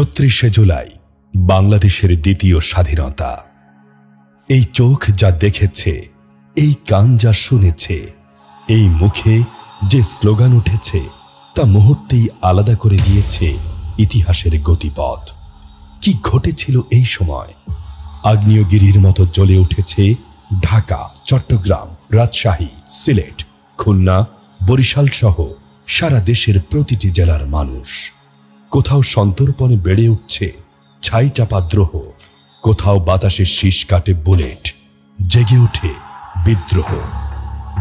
৩৬শে জুলাই বাংলাদেশের দ্বিতীয় স্বাধীনতা। এই চোখ যা দেখেছে, এই কান যা শুনেছে, এই মুখে যে স্লোগান উঠেছে তা মুহূর্তেই আলাদা করে দিয়েছে ইতিহাসের গতিপথ। কি ঘটেছিল এই সময়? আগ্নেয়গিরির মতো জ্বলে উঠেছে ঢাকা, চট্টগ্রাম, রাজশাহী, সিলেট, খুলনা, বরিশাল সহ সারা দেশের প্রতিটি জেলার মানুষ। কোথাও সন্তর্পণে বেড়ে উঠছে ছাই চাপা দ্রোহ, কোথাও বাতাসে শীষ কাটে বুলেট, জেগে ওঠে বিদ্রোহ।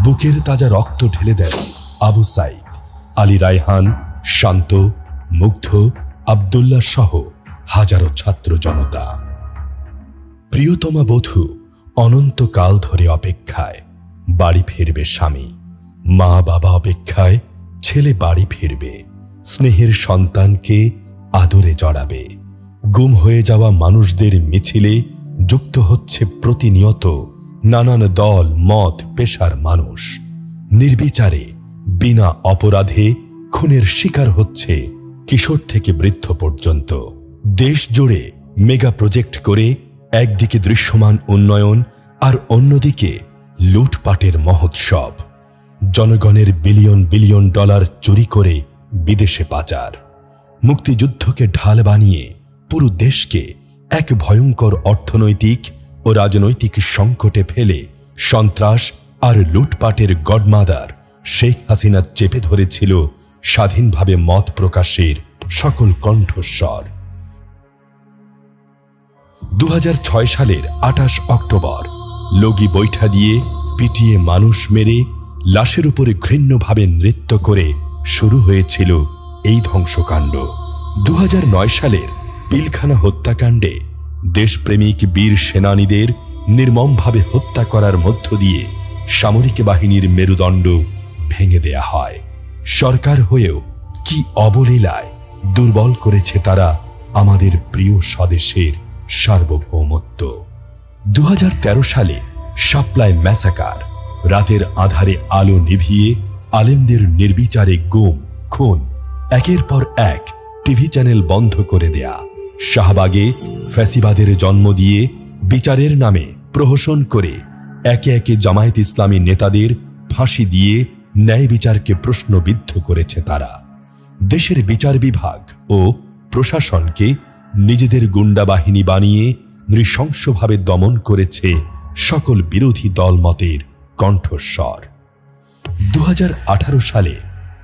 বুকের তাজা রক্ত ঢেলে দেয় আবু সাইদ, আলী রায়হান, শান্ত, মুগ্ধ, আব্দুল্লাহ সহ হাজারো ছাত্র জনতা। প্রিয়তমা বধূ অনন্তকাল ধরে অপেক্ষায়, বাড়ি ফিরবে স্বামী। মা বাবা অপেক্ষায়, ছেলে বাড়ি ফিরবে, স্নেহের সন্তানকে আদরে জড়াবে। গুম হয়ে যাওয়া মানুষদের মিছিলে যুক্ত হচ্ছে প্রতিনিয়ত নানান দল, মত, পেশার মানুষ। নির্বিচারে বিনা অপরাধে খুনের শিকার হচ্ছে কিশোর থেকে বৃদ্ধ পর্যন্ত। দেশ জুড়ে মেগা প্রজেক্ট করে একদিকে দৃশ্যমান উন্নয়ন আর অন্যদিকে লুটপাটের মহোৎসব। জনগণের বিলিয়ন বিলিয়ন ডলার চুরি করে বিদেশে পাচার। মুক্তিযুদ্ধকে ঢাল বানিয়ে পুরো দেশকে এক ভয়ঙ্কর অর্থনৈতিক ও রাজনৈতিক সংকটে ফেলে সন্ত্রাস আর লুটপাটের গডমাদার শেখ হাসিনা চেপে ধরেছিল স্বাধীনভাবে মত প্রকাশের সকল কণ্ঠস্বর। ২০০৬ সালের ২৮ অক্টোবর লগি বৈঠা দিয়ে পিটিয়ে মানুষ মেরে লাশের উপরে ঘৃণ্যভাবে নৃত্য করে শুরু হয়েছিল এই ধ্বংসকাণ্ড। ২০০৯ সালের পিলখানা হত্যাকাণ্ডে দেশপ্রেমিক বীর সেনানীদের নির্মমভাবে হত্যা করার মধ্য দিয়ে সামরিক বাহিনীর মেরুদণ্ড ভেঙে দেয়া হয়। সরকার হয়েও কি অবলীলায় দুর্বল করেছে তারা আমাদের প্রিয় স্বদেশের সার্বভৌমত্ব। ২০১৩ সালে শাপলায় ম্যাসাকার, রাতের আধারে আলো নিভিয়ে আলেমদের নির্বিচারে গুম, খুন, একের পর এক টিভি চ্যানেল বন্ধ করে দেয়া, শাহবাগে ফ্যাসিবাদের জন্ম দিয়ে বিচারের নামে প্রহসন করে একে একে জামায়াত ইসলামী নেতাদের ফাঁসি দিয়ে ন্যায় বিচারকে প্রশ্নবিদ্ধ করেছে তারা। দেশের বিচার বিভাগ ও প্রশাসনকে নিজেদের গুন্ডা বাহিনী বানিয়ে নৃশংসভাবে দমন করেছে সকল বিরোধী দলমতের কণ্ঠস্বর। ২০১৮ সালে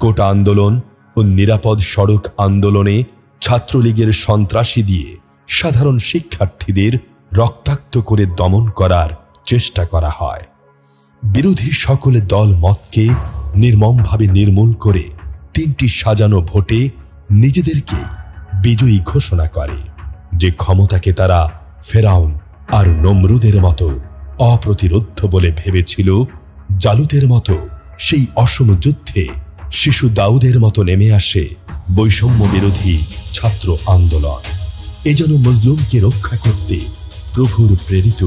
কোটা আন্দোলন ও নিরাপদ সড়ক আন্দোলনে ছাত্রলীগের সন্ত্রাসী দিয়ে সাধারণ শিক্ষার্থীদের রক্তাক্ত করে দমন করার চেষ্টা করা হয়। বিরোধী সকল দল মতকে নির্মমভাবে নির্মূল করে ৩টি সাজানো ভোটে নিজেদেরকে বিজয়ী ঘোষণা করে। যে ক্ষমতাকে তারা ফেরাউন আর নমরুদের মতো অপ্রতিরোধ্য বলে ভেবেছিল, জালুতের মতো সেই অসম যুদ্ধে শিশু দাউদের মতো নেমে আসে বৈষম্য বিরোধী ছাত্র আন্দোলন। এ যেন মজলুমকে রক্ষা করতে প্রভুর প্রেরিত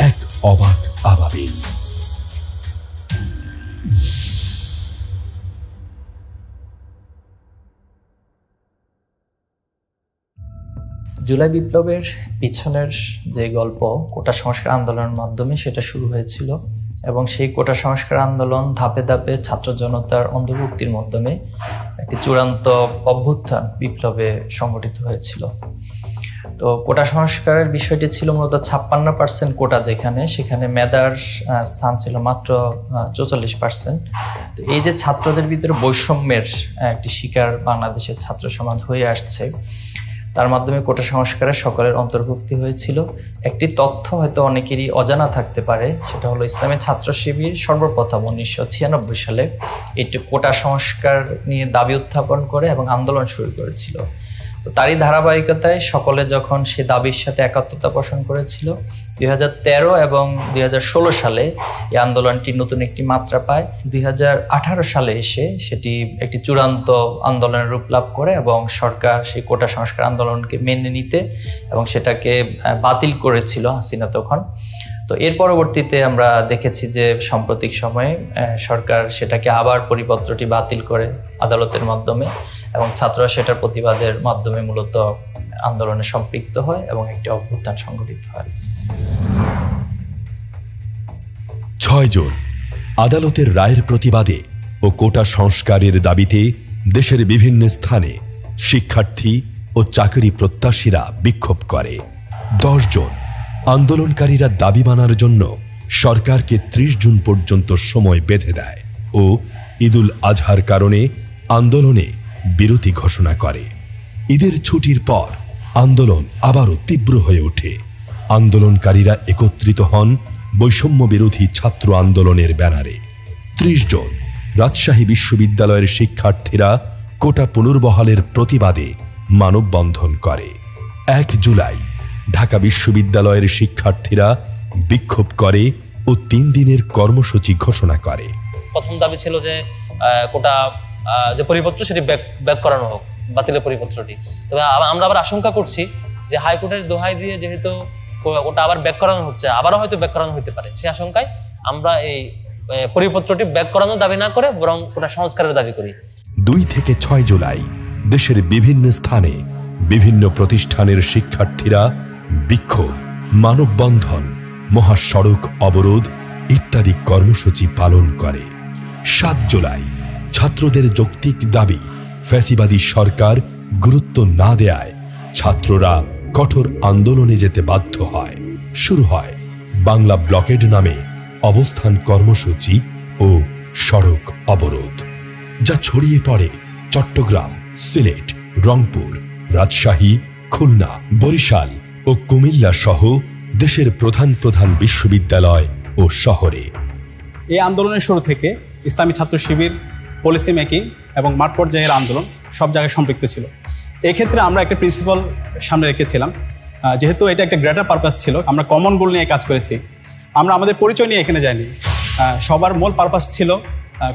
এক অবাক আবাবিল। জুলাই বিপ্লবের পিছনের যে গল্প কোটা সংস্কার আন্দোলনের মাধ্যমে সেটা শুরু হয়েছিল এবং সেই কোটা সংস্কার আন্দোলন ধাপে ধাপে ছাত্র জনতার অন্তর্ভুক্তির মাধ্যমে একটি চূড়ান্ত অভ্যুত্থান বিপ্লবে সংগঠিত হয়েছিল। তো কোটা সংস্কারের বিষয়টি ছিল মূলত ৫৬% কোটা, সেখানে মেধার স্থান ছিল মাত্র ৪৪%। তো এই যে ছাত্রদের ভিতরে বৈষম্যের একটি শিকার বাংলাদেশের ছাত্র সমাজ হয়ে আসছে, তার মাধ্যমে কোটা সংস্কারে সকলের অন্তর্ভুক্তি হয়েছিল। একটি তথ্য হয়তো অনেকেরই অজানা থাকতে পারে, সেটা হলো ইসলামী ছাত্র শিবির সর্বপ্রথম ১৯৯৬ সালে এটি কোটা সংস্কার নিয়ে দাবি উত্থাপন করে এবং আন্দোলন শুরু করেছিল। তো তারই ধারাবাহিকতায় সকলে যখন সে দাবির সাথে একাত্মতা পোষণ করেছিল, ২০১৩ এবং ২০১৬ সালে এই আন্দোলনটি নতুন একটি মাত্রা পায়। ২০১৮ সালে এসে সেটি একটি চূড়ান্ত আন্দোলনের রূপ লাভ করে এবং সরকার সেই কোটা সংস্কার আন্দোলনকে মেনে নিতে এবং সেটাকে বাতিল করেছিল হাসিনা তখন। তো এর পরবর্তীতে আমরা দেখেছি যে সাম্প্রতিক সময়ে সরকার সেটাকে আবার পরিপত্রটি বাতিল করে আদালতের মাধ্যমে, এবং ছাত্ররা সেটার প্রতিবাদের মাধ্যমে মূলত আন্দোলনে সম্পৃক্ত হয় এবং একটি অভ্যুত্থান সংঘটিত হয়। 6 জুন আদালতের রায়ের প্রতিবাদে ও কোটা সংস্কারের দাবিতে দেশের বিভিন্ন স্থানে শিক্ষার্থী ও চাকরি প্রত্যাশীরা বিক্ষোভ করে। 10 জুন আন্দোলনকারীরা দাবি মানার জন্য সরকারকে 30 জুন পর্যন্ত সময় বেঁধে দেয় ও ঈদুল আজহার কারণে আন্দোলনে বিরতি ঘোষণা করে। ঈদের ছুটির পর আন্দোলন আবারও তীব্র হয়ে ওঠে। আন্দোলনকারীরা একত্রিত হন বৈষম্য বিরোধী ছাত্র আন্দোলনের ব্যানারে। 30 জুন রাজশাহী বিশ্ববিদ্যালয়ের শিক্ষার্থীরা কোটা পুনর্বহালের প্রতিবাদে মানববন্ধন করে। 1 জুলাই ঢাকা বিশ্ববিদ্যালয়ের শিক্ষার্থীরা বিক্ষোভ করে ও 3 দিনের কর্মসূচি ঘোষণা করে। প্রথম দাবি ছিল যে কোটা যে পরিপত্র সেটি ব্যাক করানো হোক, বাতিলের পরিপত্রটি। তবে আমরা আবার আশঙ্কা করছি যে হাইকোর্টের দোহাই দিয়ে যেহেতু ওটা আবার ব্যাক করানো হচ্ছে, আবারও হয়তো ব্যাক করানো হতে পারে, সেই আশঙ্কায় আমরা এই পরিপত্রটি ব্যাক করানোর দাবি না করে বরং ওটা সংস্কারের দাবি করি। 2 থেকে 6 জুলাই দেশের বিভিন্ন স্থানে বিভিন্ন প্রতিষ্ঠানের শিক্ষার্থীরা বিক্ষোভ, মানববন্ধন, মহাসড়ক অবরোধ ইত্যাদি কর্মসূচি পালন করে। 7 জুলাই ছাত্রদের যৌক্তিক দাবি ফ্যাসিবাদী সরকার গুরুত্ব না দেয়ায় ছাত্ররা কঠোর আন্দোলনে যেতে বাধ্য হয়। শুরু হয় বাংলা ব্লকেড নামে অবস্থান কর্মসূচি ও সড়ক অবরোধ, যা ছড়িয়ে পড়ে চট্টগ্রাম, সিলেট, রংপুর, রাজশাহী, খুলনা, বরিশাল ও কুমিল্লা সহ দেশের প্রধান প্রধান বিশ্ববিদ্যালয় ও শহরে। এই আন্দোলনের শুরু থেকে ইসলামী ছাত্র শিবির, পলিসি মেকিং এবং মাঠ পর্যায়ের আন্দোলন সব জায়গায় সম্পৃক্ত ছিল। এক্ষেত্রে আমরা একটা প্রিন্সিপাল সামনে রেখেছিলাম, যেহেতু এটা একটা গ্রেটার পারপাস ছিল, আমরা কমন গোল নিয়ে কাজ করেছি। আমরা আমাদের পরিচয় নিয়ে এখানে যাইনি। সবার মূল পারপাস ছিল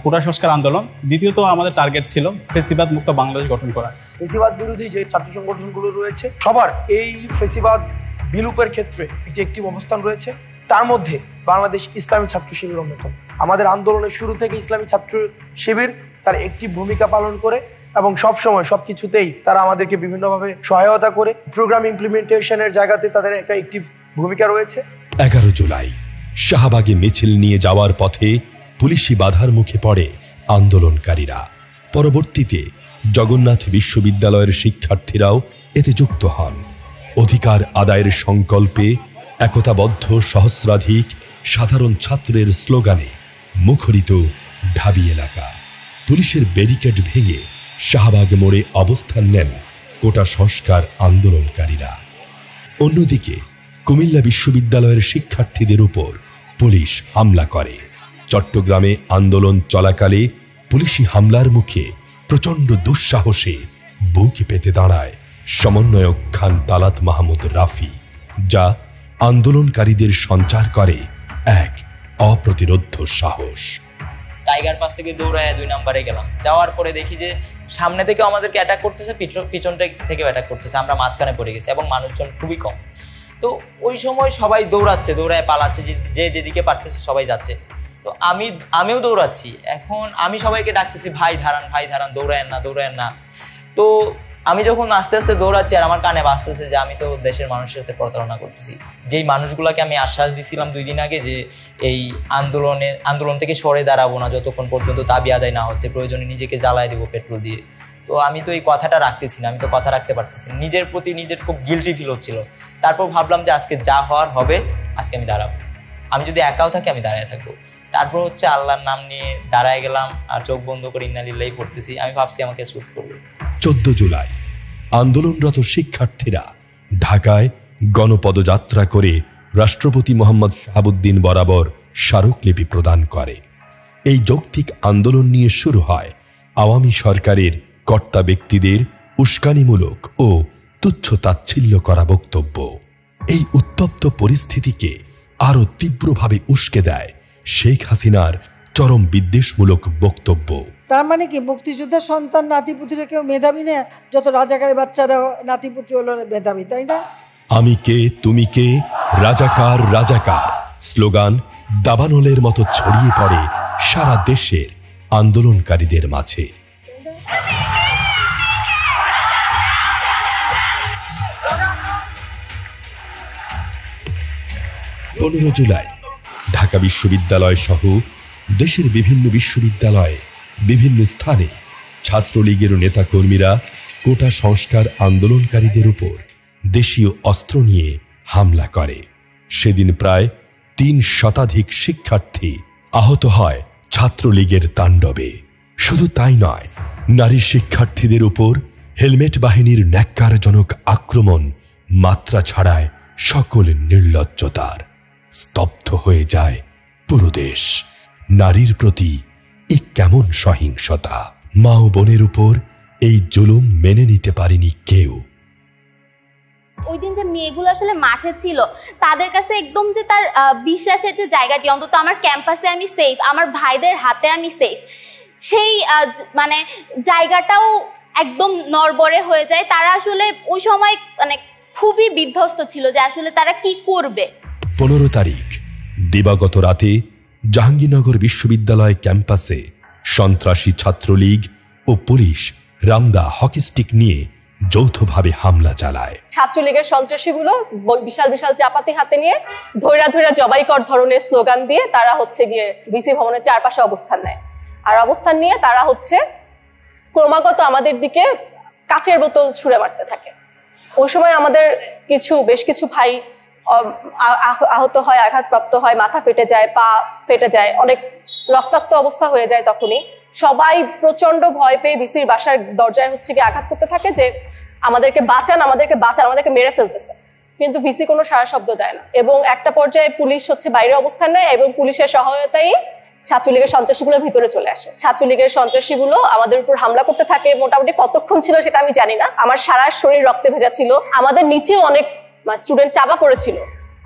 কোটা সংস্কার আন্দোলন। দ্বিতীয়ত আমাদের টার্গেট ছিল ফেসিবাদ মুক্ত বাংলাদেশ গঠন করা। ফেসিবাদ বিরোধী যে ছাত্র সংগঠনগুলো রয়েছে সবার এই ফেসিবাদ বিলুপের ক্ষেত্রে একটি অ্যাক্টিভ অবস্থান রয়েছে। তার মধ্যে বাংলাদেশ ইসলামী ছাত্র শিবির অন্যতম। আমাদের আন্দোলনের শুরু থেকে ইসলামী ছাত্র শিবির তার অ্যাক্টিভ ভূমিকা পালন করে এবং সবসময় সবকিছুতেই তারা আমাদেরকে বিভিন্নভাবে সহায়তা করে। প্রোগ্রাম ইমপ্লিমেন্টেশনের জায়গাতে তাদের একটা অ্যাক্টিভ ভূমিকা রয়েছে। 11 জুলাই শাহবাগে মিছিল নিয়ে যাওয়ার পথে পুলিশি বাধার মুখে পড়ে আন্দোলনকারীরা। পরবর্তীতে জগন্নাথ বিশ্ববিদ্যালয়ের শিক্ষার্থীরাও এতে যুক্ত হন। অধিকার আদায়ের সংকল্পে একতাবদ্ধ সহস্রাধিক সাধারণ ছাত্রের স্লোগানে মুখরিত ঢাবি এলাকা। পুলিশের ব্যারিকেড ভেঙে শাহবাগ মোড়ে অবস্থান নেন কোটা সংস্কার আন্দোলনকারীরা। অন্যদিকে কুমিল্লা বিশ্ববিদ্যালয়ের শিক্ষার্থীদের উপর পুলিশ হামলা করে। চট্টগ্রামে আন্দোলন চলাকালে পুলিশি হামলার মুখে প্রচণ্ড দুঃসাহসে বুক পেতে দাঁড়ায় সমন্বয়ক খান তালাত মাহমুদ রাফি, যা আন্দোলনকারীদের সঞ্চার করে এক অপ্রতিরোধ্য সাহস। টাইগার পাস থেকে দৌড়ায় 2 নম্বরে গেলাম। যাওয়ার পরে দেখি যে সামনে থেকে আমাদেরকে অ্যাটাক করতেছে, পিছন থেকে অ্যাটাক করতেছে। আমরা মাঝখানে পড়ে গেছি এবং মানুষজন খুবই কম। তো ওই সময় সবাই দৌড়ায় পালাচ্ছে, যে যেদিকে পারতেছে সবাই যাচ্ছে। তো আমিও দৌড়াচ্ছি। এখন আমি সবাইকে ডাকতেছি, ভাই ধারান, দৌড়ায়েন না। তো আমি যখন আস্তে আস্তে দৌড়াচ্ছি আর আমার কানে বাজতেছে যে আমি তো দেশের মানুষের সাথে প্রতারণা করতেছি। যেই মানুষগুলোকে আমি আশ্বাস দিছিলাম 2 দিন আগে যে এই আন্দোলন থেকে সরে দাঁড়াবো না যতক্ষণ পর্যন্ত দাবি আদায় না হচ্ছে, প্রয়োজনে নিজেকে জ্বালায় দেবো পেট্রোল দিয়ে। তো আমি তো এই কথাটা রাখতেছি না, আমি তো কথা রাখতে পারতেছি না। নিজের প্রতি নিজের খুব গিল্টি ফিল হচ্ছিল। তারপর ভাবলাম যে আজকে যা হওয়ার হবে, আজকে আমি দাঁড়াবো। আমি যদি একাও থাকি আমি দাঁড়ায় থাকবো। তারপর আল্লাহর নাম নিয়ে দাঁড়ায় গেলাম আর চোখ বন্ধ করে ইন্না লিল্লাহি পড়তেছি। আমি ভাবছি আমাকে শুট করবে। 14 জুলাই আন্দোলনরত শিক্ষার্থীরা ঢাকায় গণপদযাত্রা করে রাষ্ট্রপতি মোহাম্মদ শাহাবুদ্দিন বরাবর স্মারকলিপি প্রদান করে। এই যৌক্তিক আন্দোলন নিয়ে শুরু হয় আওয়ামী সরকারের কর্তা ব্যক্তিদের উস্কানিমূলক ও তুচ্ছ তাচ্ছিল্য করা বক্তব্য। এই উত্তপ্ত পরিস্থিতিকে আরও তীব্রভাবে উস্কে দেয় শেখ হাসিনার চরম বিদ্বেষমূলক বক্তব্য। তার মানে কি মুক্তিযোদ্ধার সন্তান নাতিপুতিরা কেউ মেধাবী না? যত রাজাকারের বাচ্চারা নাতিপুতি হলো মেধাবী, তাই না? আমি কে তুমি কে, রাজাকার স্লোগান দাবানলের মতো ছড়িয়ে পড়ে সারা দেশের আন্দোলনকারীদের মাঝে। 15 জুলাই ঢাকা বিশ্ববিদ্যালয় সহ দেশের বিভিন্ন বিশ্ববিদ্যালয়ে বিভিন্ন স্থানে ছাত্রলীগের নেতাকর্মীরা কোটা সংস্কার আন্দোলনকারীদের উপর দেশীয় অস্ত্র নিয়ে হামলা করে। সেদিন প্রায় 3 শতাধিক শিক্ষার্থী আহত হয় ছাত্রলীগের তাণ্ডবে। শুধু তাই নয়, নারী শিক্ষার্থীদের উপর হেলমেট বাহিনীর ন্যাক্কারজনক আক্রমণ মাত্রা ছাড়ায় সকল নির্লজ্জতার। স্তব্ধ হয়ে যায় পুরো দেশ। নারীর প্রতি এই কেমন সহিংসতা! মা ও বোনের উপর এই জুলুম মেনে নিতে পারেনি কেউ। ওই দিন যে মেয়েগুলো আসলে মাঠে ছিল, তাদের কাছে একদম যে তার বিশ্বাসের যে জায়গাটি, অন্তত আমার ক্যাম্পাসে আমি সেফ, আমার ভাইদের হাতে আমি সেফ, সেই মানে জায়গাটাও একদম নড়বড়ে হয়ে যায়। তারা আসলে ওই সময় মানে খুবই বিধ্বস্ত ছিল যে আসলে তারা কি করবে। 15 তারিখ দিবাগত রাতে জাহাঙ্গীরনগর বিশ্ববিদ্যালয় ক্যাম্পাসে সন্ত্রাসী ছাত্রলীগ ও পুলিশ রামদা হকি স্টিক নিয়ে যৌথভাবে হামলা চালায়। ছাত্রলীগের সন্ত্রাসীগুলো বিশাল বিশাল চাপাতি হাতে নিয়ে ধৈরা ধৈরা জবাইকর ধরনের স্লোগান দিয়ে তারা হচ্ছে গিয়ে ভিসি ভবনের চারপাশে অবস্থান নেয়। আর অবস্থান নিয়ে তারা হচ্ছে ক্রমাগত আমাদের দিকে কাচের বোতল ছুঁড়ে মারতে থাকে। ওই সময় আমাদের বেশ কিছু ভাই আহত হয়, আঘাতপ্রাপ্ত হয়, মাথা ফেটে যায়, পা ফেটে যায়, অনেক রক্তাক্ত অবস্থা হয়ে যায়। তখনই সবাই প্রচন্ড ভয় পেয়ে ভিসির বাসার দরজায় হচ্ছে গিয়ে আঘাত করতে থাকে যে আমাদেরকে বাঁচান, আমাদেরকে বাঁচান, আমাদেরকে মেরে ফেলতেছে। কিন্তু ভিসি কোনো সাড়া শব্দ দেয় না। এবং একটা পর্যায়ে পুলিশ হচ্ছে বাইরে অবস্থান নেয় এবং পুলিশের সহায়তায় ছাত্রলীগের সন্ত্রাসীগুলো ভিতরে চলে আসে। ছাত্রলীগের সন্ত্রাসীগুলো আমাদের উপর হামলা করতে থাকে। মোটামুটি কতক্ষণ ছিল সেটা আমি জানি না। আমার সারা শরীর রক্তে ভেজা ছিল। আমাদের নিচেও অনেক স্টুডেন্ট চাপা পড়েছিল।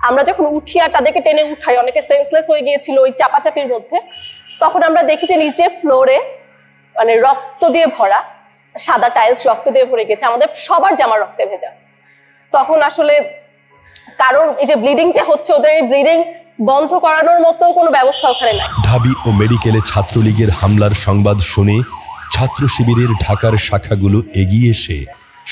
আমরা যখন উঠি আর তাদেরকে টেনে উঠাই, অনেকে সেন্সলেস হয়ে গিয়েছিল ওই চাপাচাপির মধ্যে। তখন আমরা দেখি যে নিচে ফ্লোরে মানে রক্ত দিয়ে ভরা, সাদা টাইলস রক্ত দিয়ে ভরে গেছে, আমাদের সবার জামা রক্তে ভেজা। তখন আসলে কারণ এই যে ব্লিডিং যে হচ্ছে, ওদের এই ব্লিডিং বন্ধ করানোর মতো কোনো ব্যবস্থা ওখানে নাই। ঢাবি ও মেডিকেলে ছাত্রলীগের হামলার সংবাদ শুনে ছাত্র শিবিরের ঢাকার শাখাগুলো এগিয়ে এসে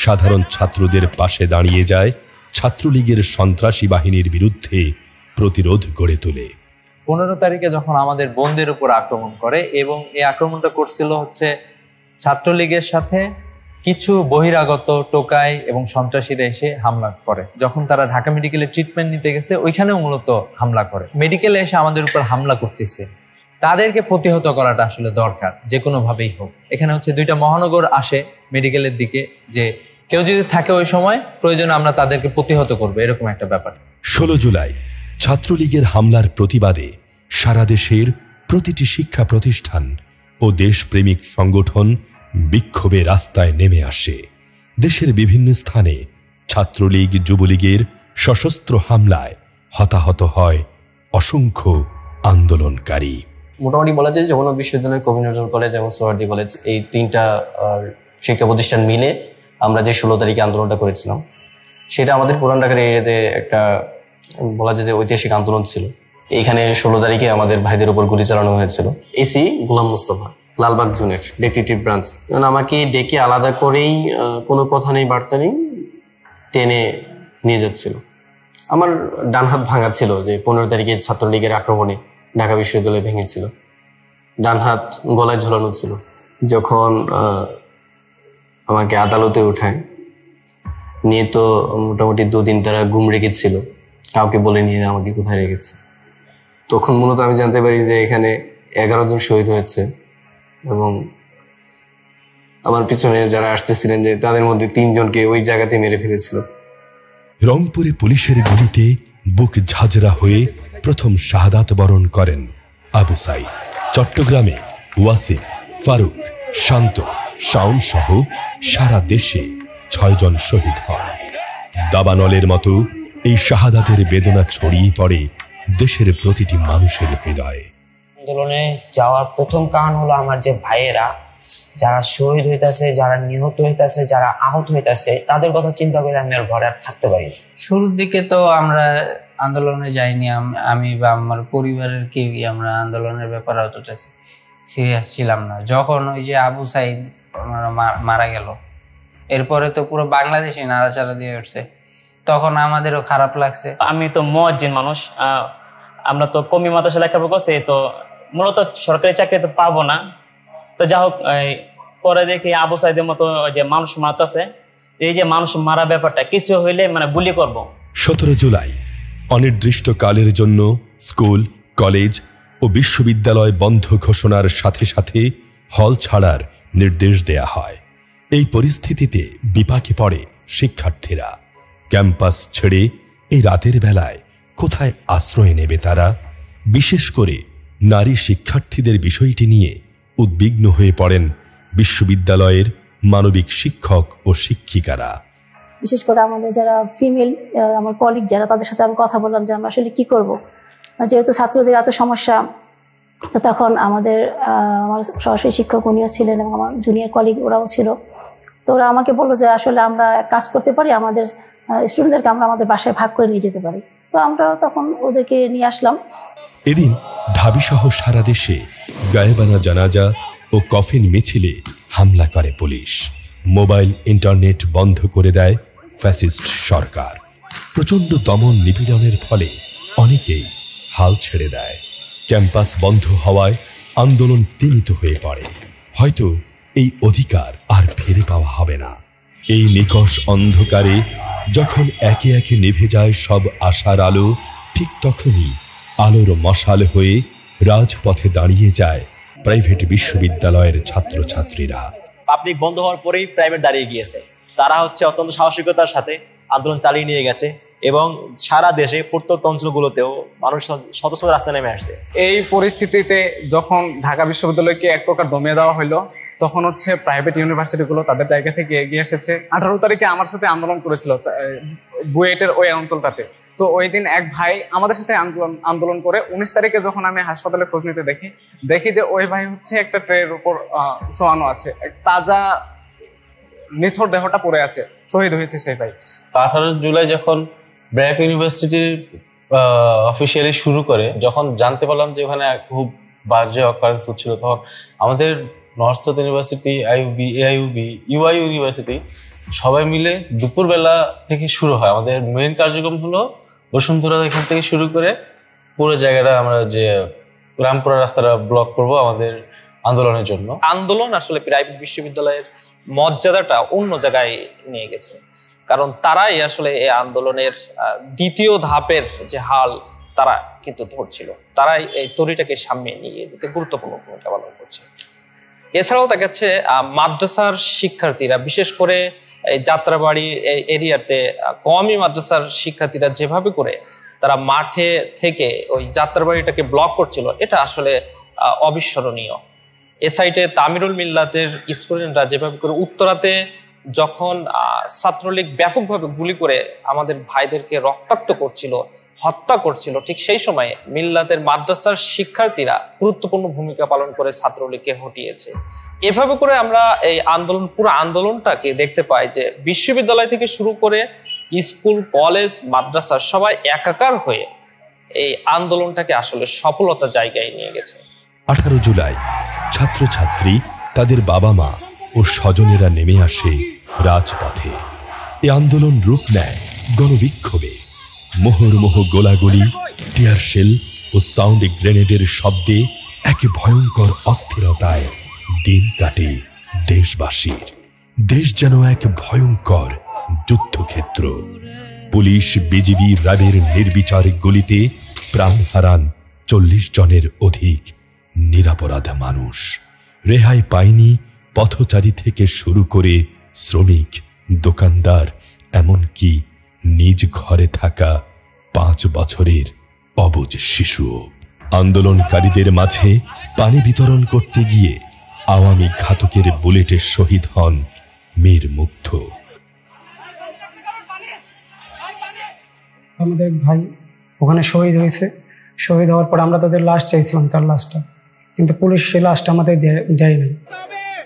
সাধারণ ছাত্রদের পাশে দাঁড়িয়ে যায়, ছাত্রলীগের সন্ত্রাসী বাহিনীর বিরুদ্ধে প্রতিরোধ গড়ে তোলে। 15 তারিখে যখন আমাদের বোনদের উপর আক্রমণ করে, এবং এই আক্রমণটা করছিল হচ্ছে ছাত্রলীগের সাথে কিছু বহিরাগত টোকাই এবং সন্ত্রাসীরা এসে হামলা করে। যখন তারা ঢাকা মেডিকেলে ট্রিটমেন্ট নিতে গেছে, ওইখানেও মূলত হামলা করে। মেডিকেলে এসে আমাদের উপর হামলা করতেছে, তাদেরকে প্রতিহত করাটা আসলে দরকার যে কোনো ভাবেই হোক। এখানে হচ্ছে 2টা মহানগর আসে মেডিকেলের দিকে, যে কেউ যদি থাকে ওই সময় প্রয়োজনে আমরা তাদেরকে প্রতিহত করবো, এরকম একটা ব্যাপার। 16 জুলাই ছাত্রলীগের হামলার প্রতিবাদে সারা দেশের প্রতিটি শিক্ষা প্রতিষ্ঠান ও দেশপ্রেমিক সংগঠন বিক্ষোভে রাস্তায় নেমে আসে। দেশের বিভিন্ন স্থানে ছাত্রলীগ যুবলীগের সশস্ত্র হামলায় হতাহত হয় অসংখ্য আন্দোলনকারী। মোটামুটি বলা যায় যমুনা বিশ্ববিদ্যালয়, কবি নজরুল কলেজ এবং সোহরাওয়ার্দী কলেজ, এই 3টা শিক্ষা প্রতিষ্ঠান মিলে আমরা যে 16 তারিখে আন্দোলনটা করেছিলাম, সেটা আমাদের পুরান ঢাকার এরিয়াতে একটা বলা যায় যে ঐতিহাসিক আন্দোলন ছিল। এইখানে 16 তারিখে আমাদের ভাইদের উপর গুলি চালানো হয়েছিল। এসি গোলাম মোস্তফা, লালবাগ জোনের ডেটেকটিভ ব্রাঞ্চ, আমাকে ডেকে আলাদা করেই কোনো কথা নেই বার্তা নেই টেনে নিয়ে যাচ্ছিল। আমার ডান হাত ভাঙা ছিল, যে 15 তারিখে ছাত্রলীগের আক্রমণে ঢাকা বিশ্ববিদ্যালয় ভেঙেছিল, ডান হাত গলায় ঝোলানো ছিল। যখন আমাকে আদালতে উঠায় নিয়ে, তো মোটামুটি 2 দিন তারা গুম রেখেছিল, কাউকে বলে নিয়ে আমাকে কোথায় রেখেছে। তখন মূলত আমি জানতে পারি যে এখানে 11 জন শহীদ হয়েছে, এবং আমার পিছনে যারা আসতেছিলেন যে তাদের মধ্যে 3 জনকে ওই জায়গাতে মেরে ফেলেছিল। রংপুরে পুলিশের গুলিতে বুক ঝাঁঝরা হয়ে প্রথম শাহাদাত বরণ করেন আবু সাইদ। চট্টগ্রামে ওয়াসিম, ফারুক, শান্ত, শাওন সহ সারা দেশে 6 জন শহীদ হন। দাবানলের মতো এই শাহাদাতের বেদনা ছড়িয়ে পড়ে দেশের প্রতিটি মানুষের হৃদয়ে। আন্দোলনে যাওয়ার প্রথম কারণ হলো আমার যে ভাইয়েরা যারা শহীদ হইতাছে, যারা নিহত হইতাছে, যারা আহত হইতাছে, তাদের কথা চিন্তা করে আমি আর ঘরে আর থাকতে পারি না। শুরুর দিকে তো আমরা আন্দোলনে যাইনি, আমি বা আমার পরিবারের কেউই আমরা আন্দোলনের ব্যাপারে অতটা সিরিয়াস ছিলাম না। যখন ওই যে আবু সাইদ মারা গেল, এরপরে তো পুরো বাংলাদেশে নাড়াচাড়া দিয়ে উঠছে, তখন আমাদেরও খারাপ লাগছে। আমি তো মুয়াজ্জিন মানুষ, আমরা তো কমি মাদ্রাসা লেখাপড়া করছি, তো মূলত সরকারি চাকরি তো পাবো না। তো যা হোক, পরে দেখি আবু সাইদের মতো যে মানুষ মারতেছে, এই যে মানুষ মারা ব্যাপারটা কিছু হইলে মানে গুলি করব। 17 জুলাই অনির্দিষ্টকালের জন্য স্কুল, কলেজ ও বিশ্ববিদ্যালয় বন্ধ ঘোষণার সাথে সাথে হল ছাড়ার নির্দেশ দেয়া হয়। এই পরিস্থিতিতে বিপাকে পড়ে শিক্ষার্থীরা। ক্যাম্পাস ছেড়ে এই রাতের বেলায় কোথায় আশ্রয় নেবে তারা? বিশেষ করে নারী শিক্ষার্থীদের বিষয়টি নিয়ে উদ্বিগ্ন হয়ে পড়েন বিশ্ববিদ্যালয়ের মানবিক শিক্ষক ও শিক্ষিকারা। বিশেষ করে আমাদের যারা ফিমেল আমার কলিগ যারা, তাদের সাথে আমি কথা বললাম যে আমরা আসলে কি করব, যেহেতু ছাত্রদের এত সমস্যা। তো তখন আমার সরাসরি শিক্ষক উনিও ছিলেন এবং আমার জুনিয়র কলিগ ওরাও ছিল। তো ওরা আমাকে বললো যে আসলে আমরা কাজ করতে পারি, আমাদের স্টুডেন্টদেরকে আমরা আমাদের বাসায় ভাগ করে নিয়ে যেতে পারি। তো আমরা তখন ওদেরকে নিয়ে আসলাম। এদিন ঢাবিসহ সারা দেশে গায়েবানা জানাজা ও কফিন মিছিলে হামলা করে পুলিশ। মোবাইল ইন্টারনেট বন্ধ করে দেয় ফ্যাসিস্ট সরকার। প্রচণ্ড দমন নিপীড়নের ফলে অনেকেই হাল ছেড়ে দেয়। ক্যাম্পাস বন্ধ হওয়ায় আন্দোলন স্তিমিত হয়ে পড়ে। হয়তো এই অধিকার আর ফিরে পাওয়া হবে না। এই নিকষ অন্ধকারে যখন একে একে নিভে যায় সব আশার আলো, ঠিক তখনই আলোর মশাল হয়ে রাজপথে দাঁড়িয়ে যায় প্রাইভেট বিশ্ববিদ্যালয়ের ছাত্রছাত্রীরা। পাবলিক বন্ধ হওয়ার পরেই প্রাইভেট দাঁড়িয়ে গিয়েছে। তারা অত্যন্ত সাহসিকতার সাথে আন্দোলন চালিয়ে নিয়ে গেছে এবং সারা দেশে প্রত্যন্ত অঞ্চলগুলোতেও মানুষ স্বতঃস্ফূর্ত রাস্তায় নেমে আসছে। এই পরিস্থিতিতে যখন ঢাকা বিশ্ববিদ্যালয়কে এক প্রকার দমিয়ে দেওয়া হলো, তখন প্রাইভেট ইউনিভার্সিটিগুলো তাদের জায়গা থেকে এগিয়ে এসেছে। 18 তারিখে আমার সাথে আন্দোলন করেছিল বুয়েটের ওই অঞ্চলটাতে। তো ওই দিন এক ভাই আমাদের সাথে আন্দোলন করে 19 তারিখে যখন আমি হাসপাতালে খোঁজ নিতে দেখি যে ওই ভাই একটা ট্রের উপর শোয়ানো আছে, তাজা নিথর দেহটা পড়ে আছে, শহীদ হয়েছে সেই ভাই। 18 জুলাই যখন ব্র্যাক ইউনিভার্সিটির অফিসিয়ালি শুরু করে, যখন জানতে পারলাম যে ওখানে খুব বাজে অকারেন্স হচ্ছিল, তখন আমাদের north south university, IUB, AIUB, UIU university সবাই মিলে দুপুরবেলা থেকে শুরু হয়। আমাদের মেইন কার্যক্রম হলো বসুন্ধরা এখান থেকে শুরু করে পুরো জায়গাটা আমরা যে রামপুরা রাস্তাটা ব্লক করব আমাদের আন্দোলনের জন্য। আন্দোলন আসলে প্রাইভেট বিশ্ববিদ্যালয়ের মর্যাদাটা অন্য জায়গায় নিয়ে গেছে, কারণ তারাই আসলে এই আন্দোলনের দ্বিতীয় ধাপের যে হাল তারা কিন্তু ধরছিল, তারাই এই তরিটাকে সামনে নিয়ে যেতে গুরুত্বপূর্ণ ভূমিকা পালন করছে। এছাড়াও দেখা যাচ্ছে মাদ্রাসার শিক্ষার্থীরা, বিশেষ করে এই যাত্রাবাড়ি এরিয়াতে কওমি মাদ্রাসার শিক্ষার্থীরা যেভাবে করে তারা মাঠে থেকে ওই যাত্রাবাড়িটাকে ব্লক করছিল, এটা আসলে অবিস্মরণীয়। এ সাইডে তামিরুল মিল্লাতের স্টুডেন্টরা যেভাবে করে উত্তরাতে যখন ছাত্রলীগ ব্যাপকভাবে গুলি করে আমাদের ভাইদেরকে রক্তাক্ত করছিল, হত্যা করছিল, ঠিক সেই সময়ে মিল্লাতের মাদ্রাসার শিক্ষার্থীরা গুরুত্বপূর্ণ ভূমিকা পালন করে ছাত্রলীগকে হটিয়েছে। এভাবে করে আমরা এই আন্দোলন, পুরো আন্দোলনটাকে দেখতে পাই যে বিশ্ববিদ্যালয় থেকে শুরু করে স্কুল, কলেজ, মাদ্রাসা সবাই একাকার হয়ে এই আন্দোলনটাকে আসলে সফলতার জায়গায় নিয়ে গেছে। 18 জুলাই ছাত্রছাত্রী, তাদের বাবা মা ও স্বজনেরা নেমে আসে রাজপথে। এ আন্দোলন রূপ নেয় গণবিক্ষোভে। মুহুর্মুহু গোলাগুলি, টিয়ারশেল ও সাউন্ড গ্রেনেডের শব্দে এক ভয়ঙ্কর অস্থিরতায় দিন কাটে দেশবাসীর। দেশ যেন এক ভয়ঙ্কর যুদ্ধক্ষেত্র। পুলিশ, বিজিবি, র্যাবের নির্বিচার গুলিতে প্রাণ হারান 40 জনের অধিক নিরপরাধ মানুষ। রেহাই পায়নি পথচারী থেকে শুরু করে শ্রমিক, দোকানদার, এমনকি নিজ ঘরে থাকা 5 বছরের অবুঝ শিশুও। আন্দোলনকারীদের মাঝে পানি বিতরণ করতে গিয়ে আওয়ামী ঘাতকের বুলেটে শহীদ হন মীর মুগ্ধ। আমাদের ভাই ওখানে শহীদ হয়েছে। শহীদ হওয়ার পর আমরা তাদের লাশ চাইছিলাম, তার লাশটা, কিন্তু পুলিশ সেই লাশটা আমাদের দেয় নাই।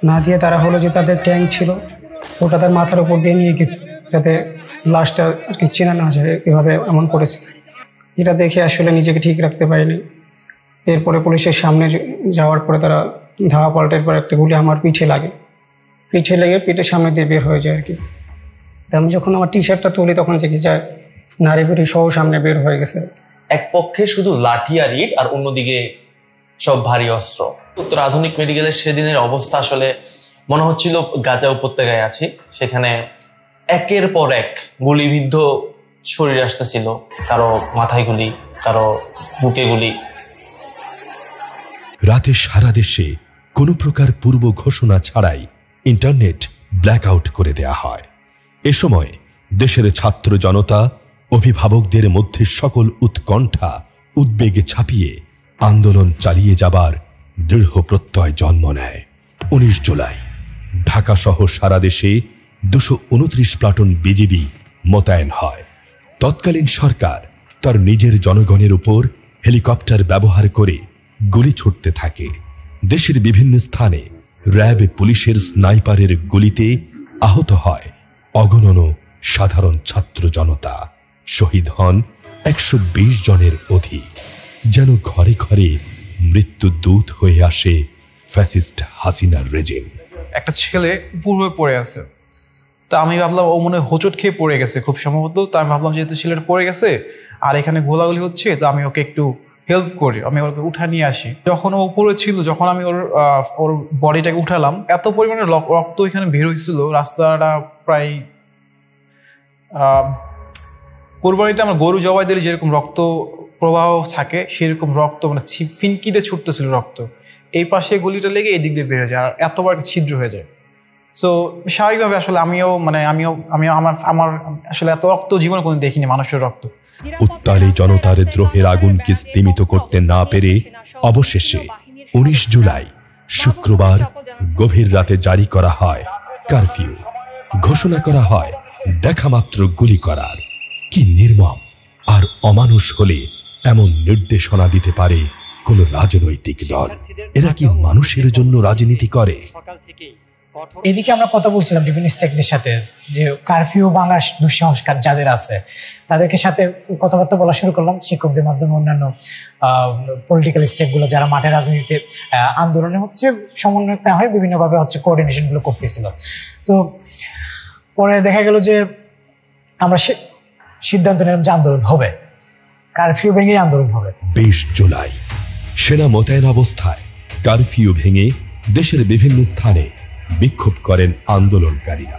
না দিয়ে তারা হলো যে তাদের ট্যাঙ্ক ছিল ওটা তার মাথার উপর দিয়ে নিয়ে গেছে, যাতে লাশটা আর কি চেনা না যায়, এভাবে এমন করেছে। এটা দেখে আসলে নিজেকে ঠিক রাখতে পারিনি। এরপরে পুলিশের সামনে যাওয়ার পরে তারা ধাওয়া পাল্টের পর একটা গুলি আমার পিঠে লেগে পিঠের সামনে দিয়ে বের হয়ে যায় আর কি। আমি যখন আমার টি শার্টটা তুলি তখন দেখি যায় নারী বুড়ি সহ সামনে বের হয়ে গেছে। এক পক্ষে শুধু লাঠি আর ইট, আর অন্যদিকে সব ভারী অস্ত্র। উত্তর আধুনিক মেডিকেলের সেদিনের অবস্থা আসলে মনে হচ্ছিল গাজা উপত্যকায় আছি। সেখানে একের পর এক গুলিবিদ্ধ শরীর আসতেছিল, কারো মাথায় গুলি, কারো বুকে গুলি। রাতে সারা দেশে কোনো প্রকার পূর্ব ঘোষণা ছাড়াই ইন্টারনেট ব্ল্যাকআউট করে দেয়া হয়। এ সময় দেশের ছাত্র জনতা, অভিভাবকদের মধ্যে সকল উৎকণ্ঠা উদ্বেগে ছাপিয়ে আন্দোলন চালিয়ে যাবার দৃঢ় প্রত্যয় জন্ম নেয়। 19 জুলাই ঢাকা সহ সারা দেশে 229 প্লাটুন বিজিবি মোতায়েন হয়। তৎকালীন সরকার তার নিজের জনগণের উপর হেলিকপ্টার ব্যবহার করে গুলি ছুটতে থাকে। দেশের বিভিন্ন স্থানে র্যাব পুলিশের স্নাইপারের গুলিতে আহত হয় অগণন সাধারণ ছাত্র জনতা। শহীদ হন 120 জনের অধিক। যেন ঘরে ঘরে মৃত্যু দূত হয়ে আসে ফ্যাসিস্ট হাসিনার রেজিম। একটা ছেলে পূর্বে পড়ে আছে, তা আমি ভাবলাম ও মনে হোঁচট খেয়ে পড়ে গেছে খুব সম্ভবত। তো আমি ভাবলাম যেহেতু ছেলেটা পড়ে গেছে আর এখানে গোলাগুলি হচ্ছে, তো আমি ওকে একটু হেল্প করি, আমি ওকে উঠা নিয়ে আসি। যখন ও পড়ে ছিল, যখন আমি ওর বডিটাকে উঠালাম, এত পরিমাণে রক্ত এখানে বের হয়েছিল। রাস্তাটা প্রায় কোরবানিতে আমরা গরু জবাই দিলে যেরকম রক্ত প্রবাহ থাকে সেরকম রক্ত মানে ফিনকিতে ছুটতেছিল রক্ত। এই পাশে গুলিটা লেগে এই দিক দিয়ে বের হয়ে যায় আর এতবার ছিদ্র হয়ে যায়। সো স্বাভাবিকভাবে আসলে আমিও আমার আসলে এত রক্ত জীবনে কোনো দেখিনি, মানুষের রক্ত। উত্তালে জনতার দ্রোহের আগুনকে স্তিমিত করতে না পেরে অবশেষে 19 জুলাই শুক্রবার গভীর রাতে জারি করা হয় কারফিউ। ঘোষণা করা হয় দেখামাত্র গুলি করার। কি নির্মম আর অমানুষ হলে এমন নির্দেশনা দিতে পারে কোন রাজনৈতিক দল? এরা কি মানুষের জন্য রাজনীতি করে? এদিকে আমরা কথা বলছিলাম বিভিন্ন স্টেকদের সাথে যে কারফিউ ভাঙার দুঃসংস্কার যাদের আছে তাদেরকে সাথে কথাবার্তা বলা শুরু করলাম, শিক্ষকদের মাধ্যমে অন্যান্য পলিটিক্যাল স্টেকগুলো যারা মাঠে রাজনীতিতে আন্দোলনে হচ্ছে সমন্বয় না হয় বিভিন্নভাবে হচ্ছে কোঅর্ডিনেশনগুলো করতেছিল। তো পরে দেখা গেল যে আমরা সিদ্ধান্ত নিলাম যে আন্দোলন হবে, কারফিউ ভেঙে আন্দোলন হবে। 20 জুলাই সেনা মোতায়েন অবস্থায় কারফিউ ভেঙে দেশের বিভিন্ন স্থানে বিক্ষোভ করেন আন্দোলনকারীরা।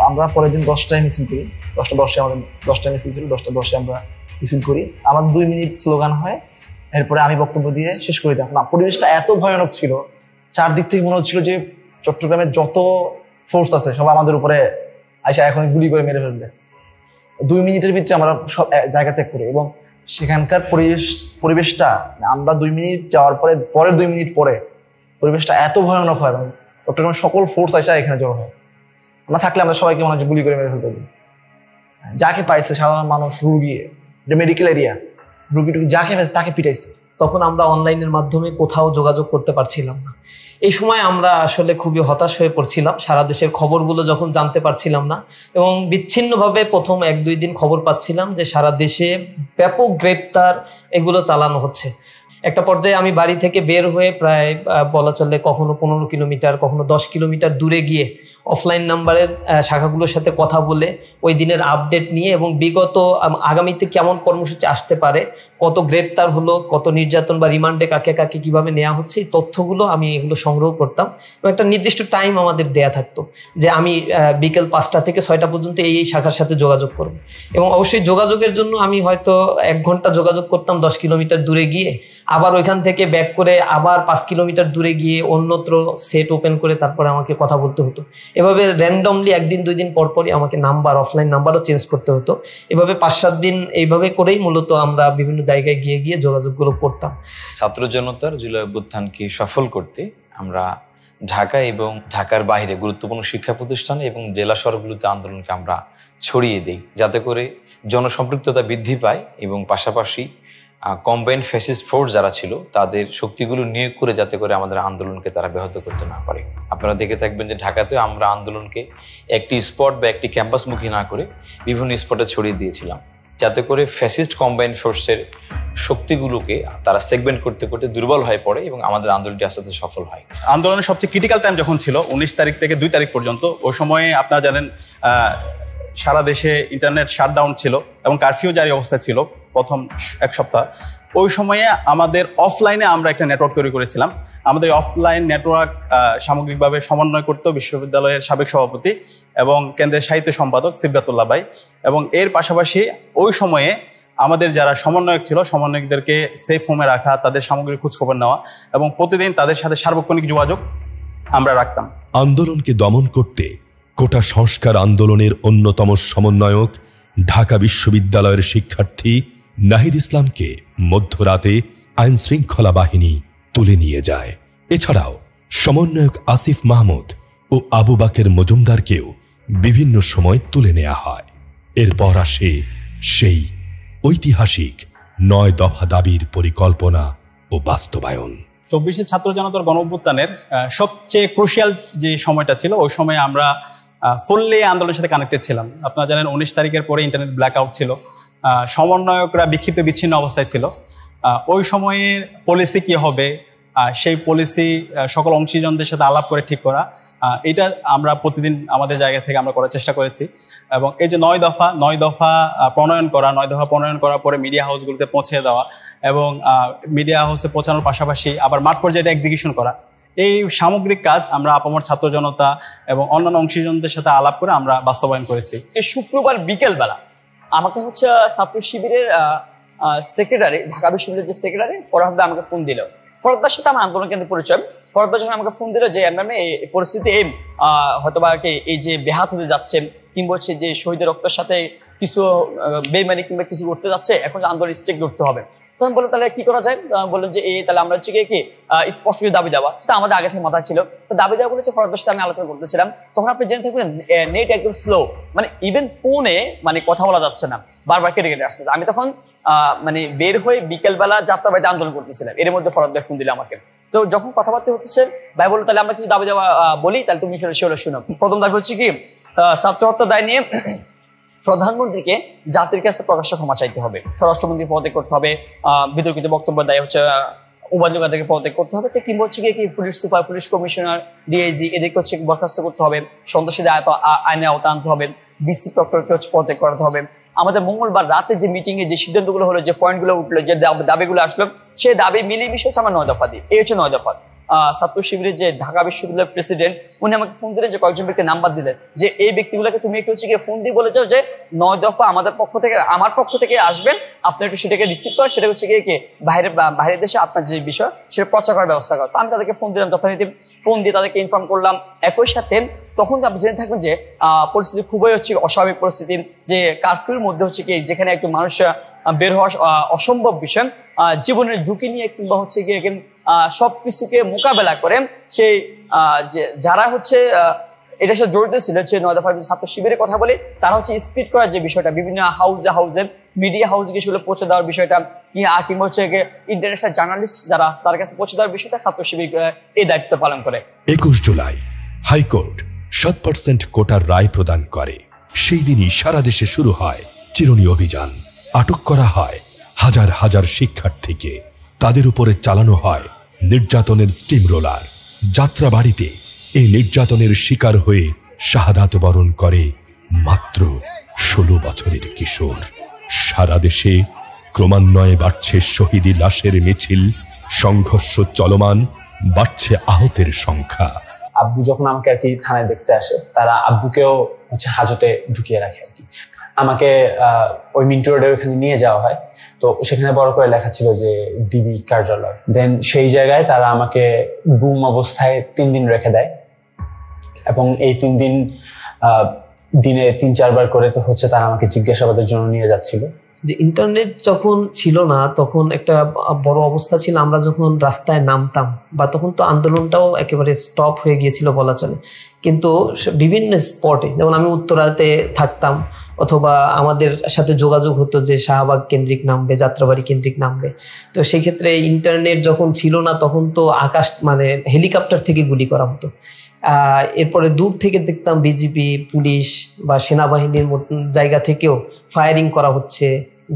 আমরা পরের দিন 10টায় মিছিল করি, 10:10 আমাদের 10টায় মিছিল ছিল, 10:10 আমরা মিছিল করি। আমার 2 মিনিট স্লোগান হয়, এরপরে আমি বক্তব্য দিয়ে শেষ করে দিই। না, পরিবেশটা এত ভয়ানক ছিল, চারদিক থেকে মনে হচ্ছিল যে চট্টগ্রামের যত ফোর্স আছে সব আমাদের উপরে আইসা এখন গুলি করে মেরে ফেলবে। 2 মিনিটের ভিতরে আমরা সব জায়গা ত্যাগ করি এবং সেখানকার পরিবেশটা আমরা 2 মিনিট যাওয়ার পরে পরের 2 মিনিট পরে পরিবেশটা এত ভয়ানক হয় এবং চট্টগ্রামের সকল ফোর্স আইসা এখানে জড়ো হয়। আমরা থাকলে আমরা সবাইকে মনে হচ্ছে গুলি করে মেরে ফেলতে পারি। যাকে পাইছে সাধারণ মানুষ, রুগী, মেডিকেল এরিয়া, রুগী যাকে পাইছে তাকে পিটাইছে। তখন আমরা অনলাইনের মাধ্যমে কোথাও যোগাযোগ করতে পারছিলাম না। এই সময় আমরা আসলে খুবই হতাশ হয়ে পড়ছিলাম। সারা দেশের খবরগুলো যখন জানতে পারছিলাম না এবং বিচ্ছিন্নভাবে প্রথম 1-2 দিন খবর পাচ্ছিলাম যে সারা দেশে ব্যাপক গ্রেপ্তার এগুলো চালানো হচ্ছে। একটা পর্যায়ে আমি বাড়ি থেকে বের হয়ে প্রায় বলা চলে কখনো 15 কিলোমিটার কখনো 10 কিলোমিটার দূরে গিয়ে অফলাইন নাম্বারের শাখাগুলোর সাথে কথা বলে ওই দিনের আপডেট নিয়ে এবং বিগত আগামীতে কেমন কর্মসূচি আসতে পারে, কত গ্রেপ্তার হলো, কত নির্যাতন বা রিমান্ডে কাকে কাকে কিভাবে নেওয়া হচ্ছে, এই তথ্যগুলো আমি এগুলো সংগ্রহ করতাম এবং একটা নির্দিষ্ট টাইম আমাদের দেয়া থাকতো যে আমি বিকেল 5টা থেকে 6টা পর্যন্ত এই শাখার সাথে যোগাযোগ করব। এবং অবশ্যই যোগাযোগের জন্য আমি হয়তো 1 ঘন্টা যোগাযোগ করতাম 10 কিলোমিটার দূরে গিয়ে, আবার ওইখান থেকে ব্যাক করে আবার 5 কিলোমিটার দূরে গিয়ে অন্যত্র সেট ওপেন করে তারপরে আমাকে কথা বলতে হতো। এভাবে র্যান্ডমলি 1-2 দিন পর পরই আমাকে নাম্বার, অফলাইন নাম্বারও চেঞ্জ করতে হতো। এভাবে 5-7 দিন এইভাবে করেই মূলত আমরা বিভিন্ন জায়গায় গিয়ে গিয়ে যোগাযোগগুলো করতাম। ছাত্র জনতার জুলাই অভ্যুত্থানকে সফল করতে আমরা ঢাকা এবং ঢাকার বাইরে গুরুত্বপূর্ণ শিক্ষা প্রতিষ্ঠান এবং জেলা শহরগুলোতে আন্দোলনকে আমরা ছড়িয়ে দিই, যাতে করে জনসম্পৃক্ততা বৃদ্ধি পায় এবং পাশাপাশি কম্বাইন্ড ফ্যাসিস্ট ফোর্স যারা ছিল তাদের শক্তিগুলো নিয়োগ করে যাতে করে আমাদের আন্দোলনকে তারা ব্যাহত করতে না পারে। আপনারা দেখে থাকবেন যে ঢাকাতেও আমরা আন্দোলনকে একটি স্পট বা একটি ক্যাম্পাসমুখী না করে বিভিন্ন স্পটে ছড়িয়ে দিয়েছিলাম। যাতে করে ফ্যাসিস্ট কম্বাইন্ড ফোর্সের শক্তিগুলোকে তারা সেগমেন্ট করতে করতে দুর্বল হয়ে পড়ে এবং আমাদের আন্দোলনটি আস্তে আস্তে সফল হয়। আন্দোলনের সবচেয়ে ক্রিটিক্যাল টাইম যখন ছিল 19 তারিখ থেকে 2 তারিখ পর্যন্ত, ওই সময়ে আপনারা জানেন সারা দেশে ইন্টারনেট শাটডাউন ছিল এবং কারফিউ জারি অবস্থা ছিল প্রথম এক সপ্তাহ। ওই সময়ে আমাদের অফলাইনে আমরা একটা নেটওয়ার্ক তৈরি করেছিলাম। আমাদের অফলাইন নেটওয়ার্ক সামগ্রিকভাবে সমন্বয় করত বিশ্ববিদ্যালয়ের সাবেক সভাপতি এবং কেন্দ্রের সাহিত্য সম্পাদক সিবগাতুল্লাহ ভাই, এবং এর পাশাপাশি ওই সময়ে আমাদের যারা সমন্বয়ক ছিল সমন্বয়কদেরকে সেফ হোমে রাখা, তাদের সামগ্রিক খোঁজখবর নেওয়া এবং প্রতিদিন তাদের সাথে সার্বক্ষণিক যোগাযোগ আমরা রাখতাম। আন্দোলনকে দমন করতে কোটা সংস্কার আন্দোলনের অন্যতম সমন্বয়ক ঢাকা বিশ্ববিদ্যালয়ের শিক্ষার্থী নাহিদ ইসলামকে মধ্যরাতে আইন শৃঙ্খলা বাহিনী তুলে নিয়ে যায়। এছাড়াও সমন্বয়ক আসিফ মাহমুদ ও আবু বাকের মজুমদারকেও বিভিন্ন সময় তুলে নেওয়া হয়। এরপর আসে সেই ঐতিহাসিক 9 দফা দাবির পরিকল্পনা ও বাস্তবায়ন। 24 ছাত্র জনতার গণঅভ্যুত্থানের সবচেয়ে ক্রুশিয়াল যে সময়টা ছিল, ওই সময় আমরা ফুললি আন্দোলনের সাথে কানেক্টেড ছিলাম। আপনারা জানেন 19 তারিখের পরে ইন্টারনেট ব্ল্যাকআউট ছিল, সমন্বয়করা বিক্ষিপ্ত বিচ্ছিন্ন অবস্থায় ছিল। ওই সময়ে পলিসি কি হবে, সেই পলিসি সকল অংশীজনদের সাথে আলাপ করে ঠিক করা, এটা আমরা প্রতিদিন আমাদের জায়গা থেকে আমরা করার চেষ্টা করেছি। এবং এই যে 9 দফা প্রণয়ন করা, 9 দফা প্রণয়ন করার পরে মিডিয়া হাউসগুলোতে পৌঁছে দেওয়া এবং মিডিয়া হাউসে পৌঁছানোর পাশাপাশি আবার মাঠ পর্যায়ে এক্সিকিউশন করা, এই সামগ্রিক কাজ আমরা আপামর ছাত্র জনতা এবং অন্যান্য অংশীজনদের সাথে আলাপ করে আমরা বাস্তবায়ন করেছি। শুক্রবার বিকেলবেলা আমাকে হচ্ছে ছাত্র শিবিরের সেক্রেটারি, ঢাকা বিশ্ববিদ্যালয়ের যে সেক্রেটারি ফরহাদ ভাই আমাকে ফোন দিল। ফরহাদের সাথে আমার আন্দোলন কেন্দ্রে পরিচয়। ফরহাদ ভাই যখন আমাকে ফোন দিল যে ম্যাম এই পরিস্থিতি হয়তোবা এই যে বেহাত হতে যাচ্ছে কিংবা হচ্ছে যে শহীদের রক্তের সাথে কিছু বেইমানি কিংবা কিছু করতে যাচ্ছে, এখন আন্দোলন স্ট্রিক্ট করতে হবে। তখন বললো তাহলে কি করা যায়, বললেন যে তাহলে আমরা হচ্ছে কি স্পষ্ট করে দাবি দেওয়া, সেটা আমাদের আগে থেকে মাথায় ছিল। তো দাবি দেওয়া বলেছে ফরহাদের সাথে আমি আলোচনা করতেছিলাম। তখন আপনি জেনে থাকবেন নেট একদম স্লো, মানে ইভেন ফোনে মানে কথা বলা যাচ্ছে না, বারবার কেটে কেটে আসতেছে। আমি তখন মানে বের হয়ে বিকেলবেলা যাত্রাবাড়িতে আন্দোলন করতেছিলাম। এর মধ্যে ফরহাদ ভাই ফোন দিল আমাকে। তো যখন কথাবার্তা হচ্ছে ভাই বললো তাহলে আমরা কিছু দাবি দেওয়া বলি, তাহলে তুমি সেগুলো শুনো। প্রথম দাবি হচ্ছে কি ছাত্র হত্যা দায় নিয়ে প্রধানমন্ত্রীকে জাতির কাছে প্রকাশ্য ক্ষমা চাইতে হবে, স্বরাষ্ট্রমন্ত্রী পদত্যাগ করতে হবে, বিতর্কিত বক্তব্য দায় হচ্ছে উপাধ্যক্ষদেরকে পদত্যাগ করতে হবে, কিংবা হচ্ছে কি police super, police commissioner, DIG এদেরকে হচ্ছে বরখাস্ত করতে হবে, সন্ত্রাসীদের আইনে আওতা আনতে হবে, বিসি প্রক্টরকে হচ্ছে পদত্যাগ করাতে হবে। আমাদের মঙ্গলবার রাতে যে মিটিং এ যে সিদ্ধান্তগুলো হলো, যে পয়েন্টগুলো উঠলো, যে দাবিগুলো আসলো, সেই দাবি মিলিয়ে মিশে হচ্ছে আমার 9 দফা দিই। এই হচ্ছে 9 দফা। ছাত্র শিবিরের যে ঢাকা বিশ্ববিদ্যালয়ের প্রেসিডেন্ট, উনি আমাকে ফোন দিলেন, যে কয়েকজন ব্যক্তি নাম্বার দিলেন, যে এই ব্যক্তিগুলোকে তুমি একটু হচ্ছে গিয়ে ফোন দিয়ে বলে যাও যে 9 দফা আমাদের পক্ষ থেকে, আমার পক্ষ থেকে আসবেন, আপনি একটু সেটাকে রিসিভ করেন, সেটা হচ্ছে গিয়ে বাইরের দেশে আপনার যে বিষয় সেটা প্রচার করার ব্যবস্থা করেন। আমি তাদেরকে ফোন দিলাম, যথারীতি ফোন দিয়ে তাদেরকে ইনফর্ম করলাম। একই সাথে তখন আপনি জেনে থাকবেন যে পরিস্থিতি খুবই হচ্ছে অস্বাভাবিক পরিস্থিতি, যে কারফিউর মধ্যে হচ্ছে কি যেখানে একজন মানুষ বের হওয়া অসম্ভব বিষয়, জীবনের ঝুঁকি নিয়ে কিংবা হচ্ছে গিয়ে সবকিছুকে মোকাবেলা করে সেই যারা হচ্ছে এটার সাথে জড়িত ছিল, যে 9 দফার ছাত্র শিবিরের কথা বলি, তারা হচ্ছে স্পিড করার যে বিষয়টা, বিভিন্ন হাউজে মিডিয়া হাউসে সেগুলো পৌঁছে দেওয়ার বিষয়টা, কিংবা হচ্ছে ইন্টারন্যাশনাল জার্নালিস্ট যারা আছে তার কাছে পৌঁছে দেওয়ার বিষয়টা ছাত্র শিবির এই দায়িত্ব পালন করে। 21 জুলাই হাইকোর্ট 7% কোটার রায় প্রদান করে। সেই দিনই সারা দেশে শুরু হয় চিরুনি অভিযান। আটক করা হয় হাজার হাজার শিক্ষার্থীকে, তাদের উপরে চালানো হয় নির্যাতনের স্টিম রোলার। যাত্রাবাড়িতে এই নির্যাতনের শিকার হয়ে শাহাদাত বরণ করে মাত্র 16 বছরের কিশোর। সারা দেশে ক্রমান্বয়ে বাড়ছে শহীদি লাশের মিছিল, সংঘর্ষ চলমান, বাড়ছে আহতের সংখ্যা। আব্বু যখন আমাকে আর কি থানায় দেখতে আসে, তারা আব্বুকেও হচ্ছে হাজতে ঢুকিয়ে রাখে আর কি। আমাকে ওই মিন্টু রোডের ওখানে নিয়ে যাওয়া হয়, তো সেখানে বড় করে লেখা ছিল যে ডিবি কার্যালয়। দেন সেই জায়গায় তারা আমাকে গুম অবস্থায় 3 দিন রেখে দেয়, এবং এই 3 দিন দিনে 3-4 বার করে তো হচ্ছে তারা আমাকে জিজ্ঞাসাবাদের জন্য নিয়ে যাচ্ছিল। যে ইন্টারনেট যখন ছিল না তখন একটা বড় অবস্থা ছিল, আমরা যখন রাস্তায় নামতাম বা তখন তো আন্দোলনটাও একেবারে স্টপ হয়ে গিয়েছিল বলা চলে, কিন্তু বিভিন্ন স্পটে, যেমন আমি উত্তরাতে থাকতাম, অথবা আমাদের সাথে যোগাযোগ হতো যে শাহবাগ কেন্দ্রিক নামবে, যাত্রাবাড়ি কেন্দ্রিক নামবে। তো সেই ক্ষেত্রে ইন্টারনেট যখন ছিল না তখন তো আকাশ মানে হেলিকপ্টার থেকে গুলি করা হতো। এরপরে দূর থেকে দেখতাম বিজিবি, পুলিশ বা সেনাবাহিনীর জায়গা থেকেও ফায়ারিং করা হচ্ছে।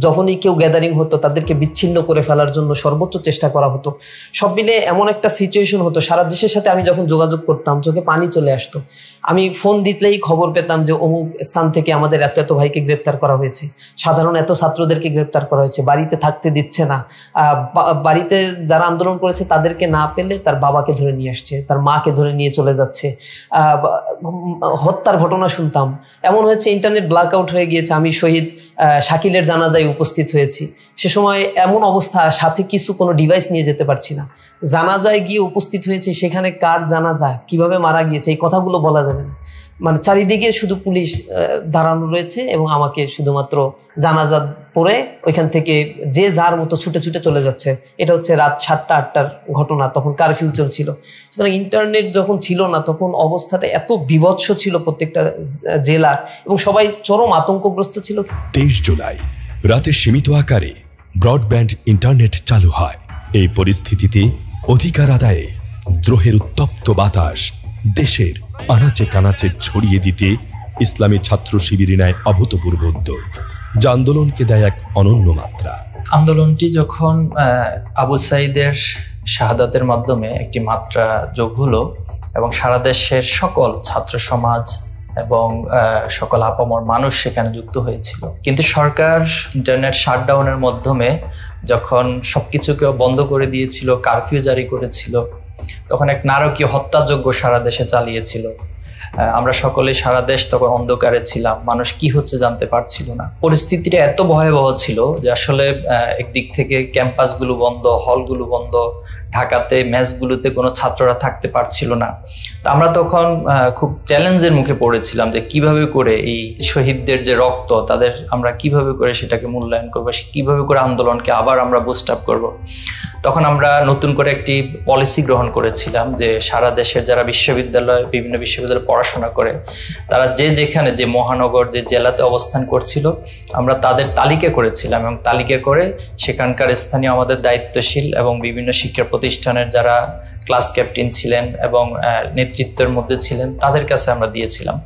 যখনই কেউ গ্যাদারিং হতো তাদেরকে বিচ্ছিন্ন করে ফেলার জন্য সর্বোচ্চ চেষ্টা করা হতো। সব মিলে এমন একটা সিচুয়েশন হতো, সারা দেশের সাথে আমি যখন যোগাযোগ করতাম চোখে পানি চলে আসতো। আমি ফোন দিতেই খবর পেতাম যে অমুক স্থান থেকে আমাদের এত এত ভাইকে গ্রেপ্তার করা হয়েছে, সাধারণ এত ছাত্রদেরকে গ্রেপ্তার করা হয়েছে, বাড়িতে থাকতে দিচ্ছে না, বাড়িতে যারা আন্দোলন করেছে তাদেরকে না পেলে তার বাবাকে ধরে নিয়ে আসছে, তার মাকে ধরে নিয়ে চলে যাচ্ছে, হত্যার ঘটনা শুনতাম। এমন হয়েছে ইন্টারনেট ব্ল্যাকআউট হয়ে গিয়েছে, আমি শহীদ শাকিলের জানাজায় উপস্থিত হয়েছি, সে সময় এমন অবস্থা সাথে কিছু কোনো ডিভাইস নিয়ে যেতে পারছি না, জানাজায় গিয়ে উপস্থিত হয়েছে, সেখানে কার জানাজা কিভাবে মারা গিয়েছে এই কথাগুলো বলা যাবে না। মানে চারিদিকে শুধু পুলিশ দাঁড়ানো রয়েছে এবং আমাকে শুধুমাত্র জানাজা পরে ওইখান থেকে যে যার মতো ছুটে ছুটে চলে যাচ্ছে। এটা হচ্ছে রাত 7টা-8টার ঘটনা, তখন কারফিউ চলছিল। সুতরাং ইন্টারনেট যখন ছিল না তখন অবস্থাটা এত বিভৎস ছিল প্রত্যেকটা জেলা, এবং সবাই চরম আতঙ্কগ্রস্ত ছিল। 23 জুলাই রাতে সীমিত আকারে ব্রডব্যান্ড ইন্টারনেট চালু হয়। এই পরিস্থিতিতে অধিকার আদায়ে দ্রোহের উত্তপ্ত বাতাস দেশের আনাচে কানাচে ছড়িয়ে দিতে ইসলামী ছাত্র শিবির নেয় অভূতপূর্ব উদ্যোগ, যা আন্দোলনকে দেয় এক অনন্য মাত্রা। আন্দোলনটি যখন আবু সাঈদের শাহাদাতের মাধ্যমে একটি মাত্রা যোগ হলো এবং সারা দেশের সকল ছাত্র সমাজ এবং সকল আপামর মানুষ সেখানে যুক্ত হয়েছিল, কিন্তু সরকার ইন্টারনেট শাটডাউনের মাধ্যমে যখন সবকিছুকে বন্ধ করে দিয়েছিল, কারফিউ জারি করেছিল, তখন এক নারকীয় হত্যাযজ্ঞ সারা দেশে চালিয়েছিল। আমরা সকলে সারা দেশ তখন অন্ধকারে ছিলাম, মানুষ কি হচ্ছে জানতে পারছিল না। পরিস্থিতিটা এত ভয়াবহ ছিল যে আসলে একদিক থেকে ক্যাম্পাসগুলো বন্ধ, হলগুলো বন্ধ, ঢাকাতে মেসগুলোতে কোনো ছাত্ররা থাকতে পারছিল না। তো আমরা তখন খুব চ্যালেঞ্জের মুখে পড়েছিলাম যে কিভাবে করে এই শহীদদের যে রক্ত তাদের আমরা কিভাবে করে সেটাকে মূল্যায়ন করবো, কিভাবে করে আন্দোলনকে আবার আমরা বুস্ট আপ করবো। তখন আমরা নতুন করে একটি পলিসি গ্রহণ করেছিলাম যে সারা দেশের যারা বিভিন্ন বিশ্ববিদ্যালয়ে পড়াশোনা করে তারা যেখানে যে মহানগর যে জেলাতে অবস্থান করছিল আমরা তাদের তালিকা করেছিলাম, এবং তালিকা করে সেখানকার স্থানীয় আমাদের দায়িত্বশীল এবং বিভিন্ন শিক্ষা প্রতিষ্ঠানের যারা ক্লাস ক্যাপ্টেন ছিলেন এবং নেতৃত্বের মধ্যে ছিলেন তাদের কাছে আমরা দিয়েছিলাম,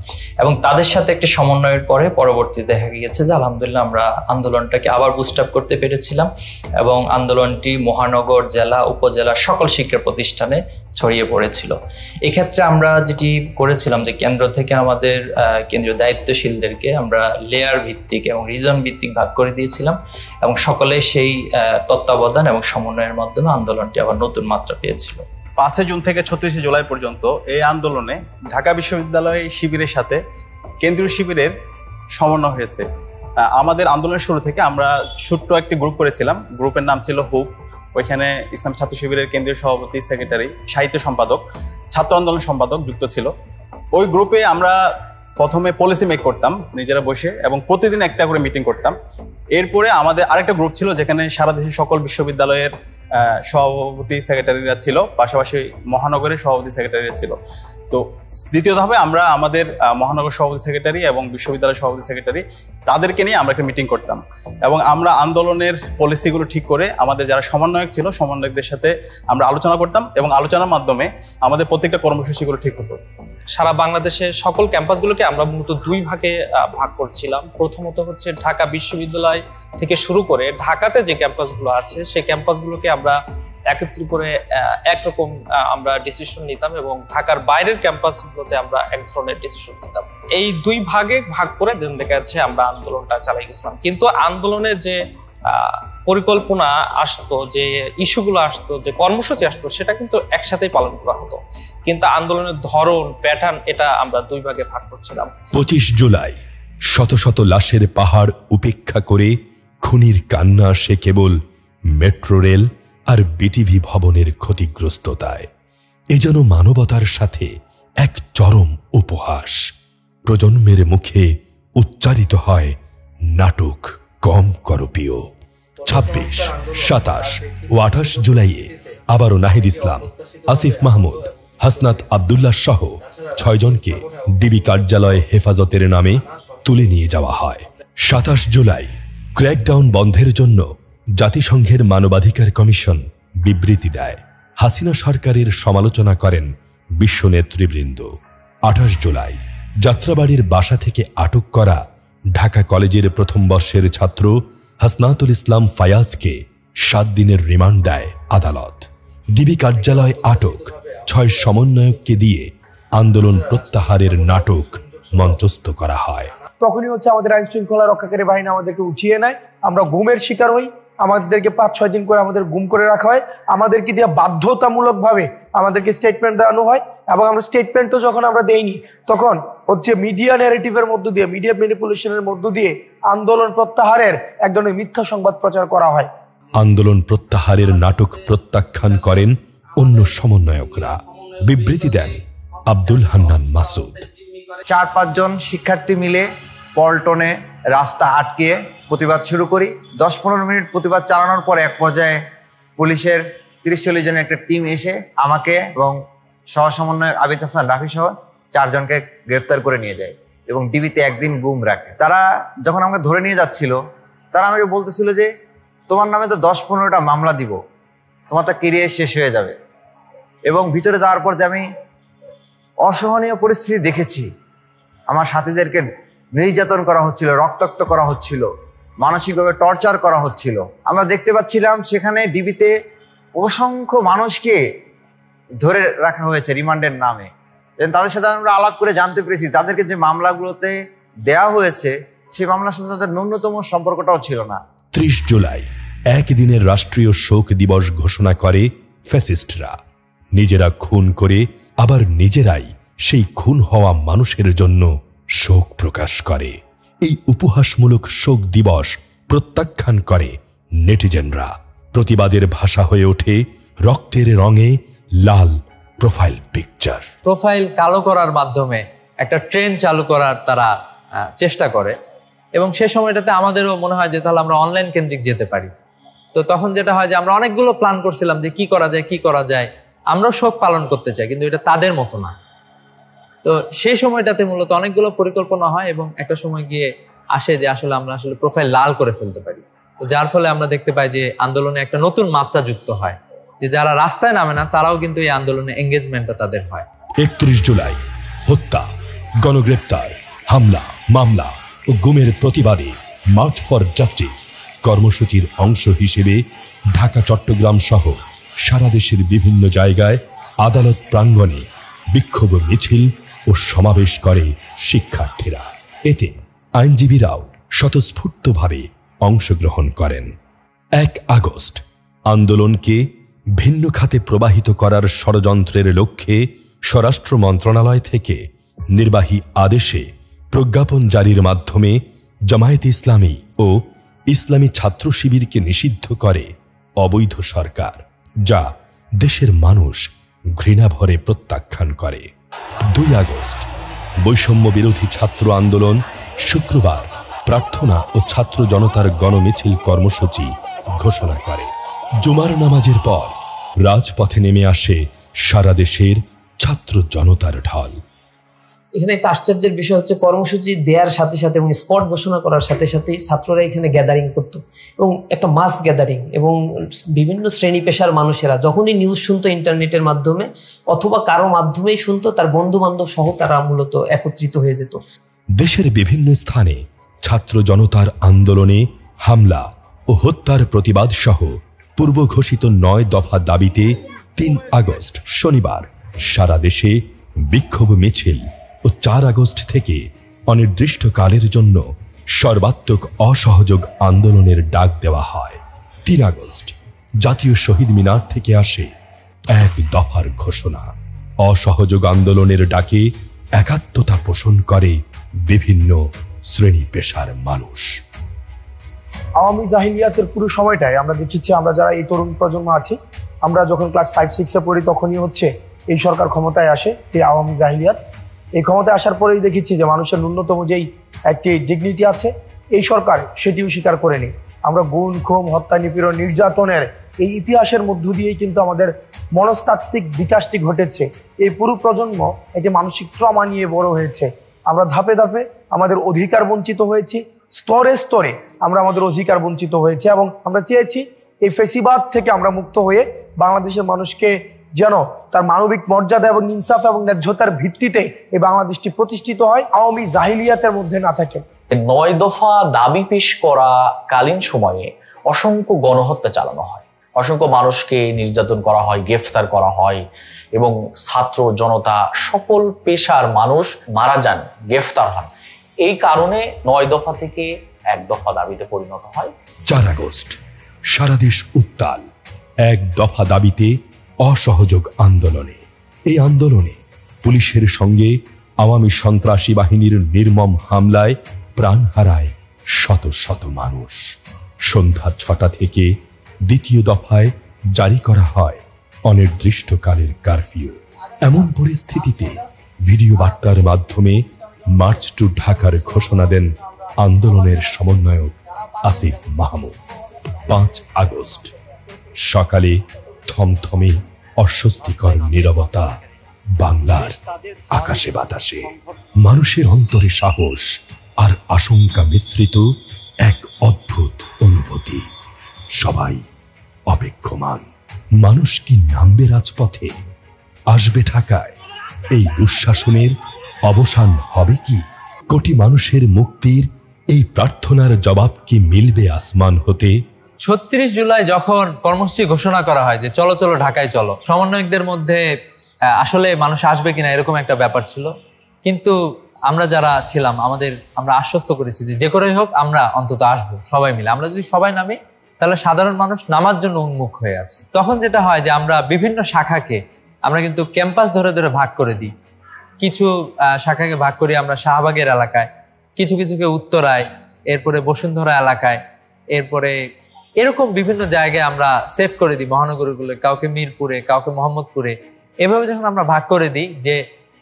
এবং তাদের সাথে একটি সমন্বয়ের পরে পরবর্তীতে দেখা গিয়েছে যে আলহামদুলিল্লাহ আমরা আন্দোলনটাকে আবার বুস্ট আপ করতে পেরেছিলাম এবং আন্দোলনটি মহানগর, জেলা, উপজেলা সকল শিক্ষা প্রতিষ্ঠানে ছড়িয়ে পড়েছিল। এক্ষেত্রে আমরা যেটি করেছিলাম যে কেন্দ্র থেকে আমাদের কেন্দ্রীয় দায়িত্বশীলদেরকে আমরা লেয়ার ভিত্তিক এবং রিজন ভিত্তিক ভাগ করে দিয়েছিলাম, এবং সকলে সেই তত্ত্বাবধান এবং সমন্বয়ের মাধ্যমে আন্দোলনটি আবার নতুন মাত্রা পেয়েছিল। 5 জুন থেকে 36 জুলাই পর্যন্ত এই আন্দোলনে ঢাকা বিশ্ববিদ্যালয় শিবিরের সাথে কেন্দ্রীয় শিবিরের সমন্বয় হয়েছে। আমাদের আন্দোলনের শুরু থেকে আমরা ছোট্ট একটি গ্রুপ করেছিলাম, গ্রুপের নাম ছিল হুপ। ওইখানে ইসলাম ছাত্র শিবিরের কেন্দ্রীয় সভাপতি, সেক্রেটারি, সাহিত্য সম্পাদক, ছাত্র আন্দোলন সম্পাদক যুক্ত ছিল। ওই গ্রুপে আমরা প্রথমে পলিসি মেক করতাম নিজেরা বসে, এবং প্রতিদিন একটা করে মিটিং করতাম। এরপরে আমাদের আরেকটা গ্রুপ ছিল যেখানে সারা দেশের সকল বিশ্ববিদ্যালয়ের সভাপতি সেক্রেটারিরা ছিল, পাশাপাশি মহানগরের সভাপতি সেক্রেটারিরা ছিল। তো দ্বিতীয় ধাপে আমরা আমাদের মহানগর সভাপতি সেক্রেটারি এবং বিশ্ববিদ্যালয় সভাপতি সেক্রেটারি তাদেরকে নিয়ে আমরা একটা মিটিং করতাম, এবং আমরা আন্দোলনের পলিসিগুলো ঠিক করে আমাদের যারা সমন্বয়ক ছিল সমন্বয়কদের সাথে আমরা আলোচনা করতাম, এবং আলোচনার মাধ্যমে আমাদের প্রত্যেকটা কর্মসূচিগুলো ঠিক হতো। সারা বাংলাদেশের সকল ক্যাম্পাসগুলোকে আমরা মূলত 2 ভাগে ভাগ করছিলাম। প্রথমত হচ্ছে ঢাকা বিশ্ববিদ্যালয় থেকে শুরু করে ঢাকাতে যে ক্যাম্পাসগুলো আছে সেই ক্যাম্পাসগুলোকে আমরা একত্রিত করে একরকম আমরা ডিসিশন নিতাম, এবং ঢাকার বাইরের ক্যাম্পাসগুলোতে আমরা এক ধরনের ডিসিশন নিতাম। এই 2 ভাগে ভাগ করে দিন দেখা যাচ্ছে আমরা আন্দোলনটা চালাই গেছিলাম। কিন্তু আন্দোলনের যে পরিকল্পনা আসতো, যে ইস্যুগুলো আসতো, যে কর্মসূচি আসতো, সেটা কিন্তু একসাথেই পালন করা হতো, কিন্তু আন্দোলনের ধরন, প্যাটার্ন এটা আমরা 2 ভাগে ভাগ করছিলাম। 25 জুলাই শত শত লাশের পাহাড় উপেক্ষা করে খুনির কান্না আসে কেবল মেট্রো রেল আর বিটিভি ভবনের ক্ষতিগ্রস্ততায়। এ যেন মানবতার সাথে এক চরম উপহাস। প্রজন্মের মুখে উচ্চারিত হয় নাটক কম করপীয়। 26, 27 ও 28 জুলাইয়ে আবারও নাহিদ ইসলাম, আসিফ মাহমুদ, হাসনাত আবদুল্লাহ সহ 6 জনকে ডিবি কার্যালয়ে হেফাজতের নামে তুলে নিয়ে যাওয়া হয়। 27 জুলাই ক্র্যাকডাউন বন্ধের জন্য জাতিসংঘের মানবাধিকার কমিশন বিবৃতি দেয়। হাসিনা সরকারের সমালোচনা করেন বিশ্ব নেতৃবৃন্দ। 28 জুলাই যাত্রাবাড়ির বাসা থেকে আটক করা ঢাকা কলেজের প্রথম বর্ষের ছাত্র হাসনাতুল ইসলাম ফায়াজকে 7 দিনের রিমান্ড দেয় আদালত। ডিবি কার্যালয় আটক 6 সমন্বয়ককে দিয়ে আন্দোলন প্রত্যাহারের নাটক মঞ্চস্থ করা হয়। তখনই হচ্ছে আমাদের আইন শৃঙ্খলা রক্ষাকারী বাহিনী আমাদেরকে উঠিয়ে নেয়, আমরা গুমের শিকার হই, আমাদেরকে 5-6 দিন করে আমাদের গুম করে রাখা হয়, আমাদেরকে দিয়ে বাধ্যতামূলকভাবে আমাদেরকে স্টেটমেন্ট দেওয়ানো হয়, এবং আমরা স্টেটমেন্টও যখন আমরা দেইনি তখন হচ্ছে মিডিয়া ন্যারেটিভের মধ্য দিয়ে, মিডিয়া ম্যানিপুলেশনের মধ্য দিয়ে আন্দোলন প্রত্যাহারের এক ধরনের মিথ্যা সংবাদ প্রচার করা হয়। আন্দোলন প্রত্যাহারের নাটক প্রত্যাখ্যান করেন অন্য সমন্বয়করা। বিবৃতি দেন আব্দুল হান্নান মাসুদ। 4-5 জন শিক্ষার্থী মিলে পল্টনে রাস্তা আটকে প্রতিবাদ শুরু করি। 10-15 মিনিট প্রতিবাদ চালানোর পর এক পর্যায়ে পুলিশের 30-40 জনের একটা টিম এসে আমাকে এবং সহসমন্বয়ের আবিদ হাসান রাফি সহ 4 জনকে গ্রেফতার করে নিয়ে যায় এবং ডিবিতে 1 দিন গুম রাখে। তারা যখন আমাকে ধরে নিয়ে যাচ্ছিল, তারা আমাকে বলতেছিল যে তোমার নামে তো 10-15টা মামলা দিব, তোমার তো কেরিয়ার শেষ হয়ে যাবে। এবং ভিতরে যাওয়ার পর যে আমি অসহনীয় পরিস্থিতি দেখেছি, আমার সাথীদেরকে নির্যাতন করা হচ্ছিল, রক্তাক্ত করা হচ্ছিল, মানসিকভাবে টর্চার করা হচ্ছিল। আমরা দেখতে পাচ্ছিলাম সেখানে ডিবিতে অসংখ্য মানুষকে ধরে রাখা হয়েছে রিমান্ডের নামে। তাদের সাথে আমরা আলাপ করে জানতে পেরেছি তাদেরকে যে মামলাগুলোতে দেয়া হয়েছে সেই মামলার সাথে তাদের ন্যূনতম সম্পর্কটাও ছিল না। 30 জুলাই একদিনের রাষ্ট্রীয় শোক দিবস ঘোষণা করে ফ্যাসিস্টরা। নিজেরা খুন করে আবার নিজেরাই সেই খুন হওয়া মানুষের জন্য শোক প্রকাশ করে। এই উপহাসমূলক শোক দিবস প্রত্যাখ্যান করে নেটিজেনরা। প্রতিবাদের ভাষা হয়ে ওঠে রক্তের রঙে লাল প্রোফাইল পিকচার। প্রোফাইল কালো করার মাধ্যমে একটা ট্রেন্ড চালু করার তারা চেষ্টা করে, এবং সে সময়টাতে আমাদেরও মনে হয় যে তাহলে আমরা অনলাইন কেন্দ্রিক যেতে পারি। তো তখন যেটা হয় যে আমরা অনেকগুলো প্ল্যান করছিলাম যে কি করা যায়, আমরাও শোক পালন করতে চাই, কিন্তু এটা তাদের মতো না। তো সেই সময়টাতে মূলত অনেকগুলো পরিকল্পনা হয় এবং একটা সময় গিয়ে আসে যে আসলে আমরা প্রোফাইল লাল করে ফেলতে পারি। তো যার ফলে আমরা দেখতে পাই যে আন্দোলনে একটা নতুন মাত্রা যুক্ত হয়, যে যারা রাস্তায় নামে না তারাও কিন্তু এই আন্দোলনে এঙ্গেজমেন্টটা তাদের হয়। 31 জুলাই হত্যা, গণগ্রেপ্তার, হামলা, মামলা ও গুমের প্রতিবাদে মার্চ ফর জাস্টিস কর্মসূচির অংশ হিসেবে ঢাকা, চট্টগ্রাম সহ সারা দেশের বিভিন্ন জায়গায় আদালত প্রাঙ্গণে বিক্ষোভ মিছিল ও সমাবেশ করে শিক্ষার্থীরা। এতে আইনজীবীরাও স্বতঃস্ফূর্তভাবে অংশগ্রহণ করেন। 1 আগস্ট আন্দোলনকে ভিন্ন খাতে প্রবাহিত করার ষড়যন্ত্রের লক্ষ্যে স্বরাষ্ট্র মন্ত্রণালয় থেকে নির্বাহী আদেশে প্রজ্ঞাপন জারির মাধ্যমে জামায়াতে ইসলামী ও ইসলামী ছাত্র শিবিরকে নিষিদ্ধ করে অবৈধ সরকার, যা দেশের মানুষ ঘৃণাভরে প্রত্যাখ্যান করে। 2 আগস্ট বৈষম্য বিরোধী ছাত্র আন্দোলন শুক্রবার প্রার্থনা ও ছাত্র জনতার গণমিছিল কর্মসূচি ঘোষণা করে। জুমার নামাজের পর রাজপথে নেমে আসে সারা দেশের ছাত্র জনতার ঢল। এখানে একটা আশ্চর্যের বিষয় হচ্ছে, কর্মসূচি দেওয়ার সাথে সাথে এবং স্পট ঘোষণা করার সাথে সাথে ছাত্ররা এখানে গ্যাদারিং করতো, এবং একটা মাস গ্যাদারিং, এবং বিভিন্ন শ্রেণী পেশার মানুষেরা যখনই নিউজ শুনতো ইন্টারনেটের মাধ্যমে অথবা কারো মাধ্যমেই শুনতো, তার বন্ধু বান্ধব সহ তারা মূলত একত্রিত হয়ে যেত। দেশের বিভিন্ন স্থানে ছাত্র জনতার আন্দোলনে হামলা ও হত্যার প্রতিবাদ সহ পূর্ব ঘোষিত 9 দফা দাবিতে 3 আগস্ট শনিবার সারা দেশে বিক্ষোভ মিছিল ও 4 আগস্ট থেকে অনির্দিষ্টকালের জন্য সর্বাত্মক অসহযোগ আন্দোলনের ডাক দেওয়া হয়। 3 আগস্ট জাতীয় শহীদ মিনার থেকে আসে 1 দফার ঘোষণা। অসহযোগ আন্দোলনের ডাকে একাত্মতা পোষণ করে বিভিন্ন শ্রেণী পেশার মানুষ। আওয়ামী জাহিলিয়াতের পুরো সময়টাই আমরা দেখেছি, আমরা যারা এই তরুণ প্রজন্ম আছি, আমরা যখন ক্লাস 5-6-এ পড়ি তখনই হচ্ছে এই সরকার ক্ষমতায় আসে, এই আওয়ামী জাহিলিয়াত। এই ক্ষমতায় আসার পরেই দেখেছি যে মানুষের ন্যূনতম যেই একটি ডিগনিটি আছে এই সরকার সেটিও স্বীকার করেনি। আমরা গুম, খুন, হত্যা, নিপীড়ন, নির্যাতনের এই ইতিহাসের মধ্য দিয়েই কিন্তু আমাদের মনস্তাত্ত্বিক বিকাশটি ঘটেছে। এই পুরো প্রজন্ম একটি মানসিক ট্রমা নিয়ে বড় হয়েছে। আমরা ধাপে ধাপে আমাদের অধিকার বঞ্চিত হয়েছি, স্তরে স্তরে আমরা আমাদের অধিকার বঞ্চিত হয়েছে, এবং আমরা চেয়েছি এই ফেসিবাদ থেকে আমরা মুক্ত হয়ে বাংলাদেশের মানুষকে যেন তার মানবিক মর্যাদা এবং ইনসাফ এবং ন্যায্যতার ভিত্তিতে এই বাংলাদেশটি প্রতিষ্ঠিত হয়, আওয়ামী জাহিলিয়াতের মধ্যে না থাকে। 9 দফা দাবি পেশ করা কালীন সময়ে অসংখ্য গণহত্যা চালানো হয়, অসংখ্য মানুষকে নির্যাতন করা হয়, গ্রেফতার করা হয় এবং ছাত্র জনতা সকল পেশার মানুষ মারা যান, গ্রেফতার হন। এই কারণে 9 দফা থেকে 1 দফা দাবিতে পরিণত হয়। 4 আগস্ট সারা দেশ উত্তাল 1 দফা দাবিতে অসহযোগ আন্দোলনে। এই আন্দোলনে পুলিশের সঙ্গে আওয়ামী সন্ত্রাসী বাহিনীর নির্মম হামলায় প্রাণ হারায় শত শত মানুষ। সন্ধ্যা 6টা থেকে 2য় দফায় জারি করা হয় অনির্দিষ্টকালের কারফিউ। এমন পরিস্থিতিতে ভিডিও বার্তার মাধ্যমে মার্চ টু ঢাকার ঘোষণা দেন আন্দোলনের সমন্বয়ক আসিফ মাহমুদ। 5 আগস্ট সকালে থমথমে অস্বস্তিকর নীরবতা বাংলার আকাশে বাতাসে। মানুষের অন্তরে সাহস আর আশঙ্কা মিশ্রিত এক অদ্ভুত অনুভূতি। সবাই অপেক্ষমান, মানুষ কি নামবে রাজপথে, আসবে ঢাকায়? এই দুঃশাসনের অবসান হবে কি? কোটি মানুষের মুক্তির এই প্রার্থনার জবাব কি মিলবে আসমান হতে? 36 জুলাই যখন কর্মসূচি ঘোষণা করা হয় যে চলো চলো ঢাকায় চলো, সমন্বয়কদের মধ্যে আসলে মানুষ আসবে কিনা এরকম একটা ব্যাপার ছিল, কিন্তু আমরা যারা ছিলাম আমরা আশ্বস্ত করেছি যে করেই হোক আমরা অন্তত আসবো সবাই মিলে। আমরা যদি সবাই নামি তাহলে সাধারণ মানুষ নামার জন্য উন্মুখ হয়ে আছে। তখন যেটা হয় যে আমরা বিভিন্ন শাখাকে আমরা কিন্তু ক্যাম্পাস ধরে ধরে ভাগ করে দিই। কিছু শাখাকে ভাগ করি আমরা শাহবাগের এলাকায়, কিছু কিছুকে উত্তরায়, এরপরে বসুন্ধরা এলাকায়, এরপরে এরকম বিভিন্ন জায়গায় আমরা সেভ করে দিই মহানগরগুলো, কাউকে মিরপুরে, কাউকে মোহাম্মদপুরে। এভাবে যখন আমরা ভাগ করে দিই যে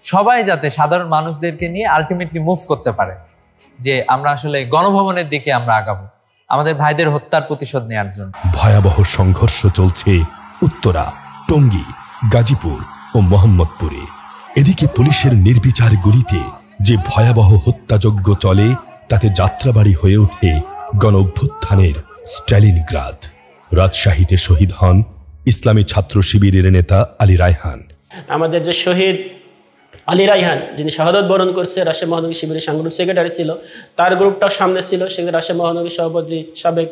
সবাই যাতে সাধারণ মানুষদেরকে নিয়ে আলটিমেটলি মুভ করতে পারে, যে আমরা আসলে গণভবনের দিকে আমরা আগাবো আমাদের ভাইদের হত্যার প্রতিশোধ নেওয়ার জন্য। ভয়াবহ সংঘর্ষ চলছে উত্তরা, টঙ্গী, গাজীপুর ও মোহাম্মদপুরে। এদিকে পুলিশের নির্বিচার গুলিতে যে ভয়াবহ হত্যাযজ্ঞ চলে তাতে যাত্রাবাড়ি হয়ে ওঠে গণ অভ্যুত্থানের স্ট্যালিনগ্রাদ। রাজশাহীতে শহীদ হন ইসলামী ছাত্র শিবিরের নেতা আলী রায়হান। আমাদের যে শহীদ আলী রায়হান, যিনি শাহাদত বরণ করছে, রাজশাহী মহানগরী শিবিরের সাংগঠনিক সেক্রেটারি ছিল, তার গ্রুপটাও সামনে ছিল। সেখানে রাজশাহী মহানগরী সভাপতি সাবেক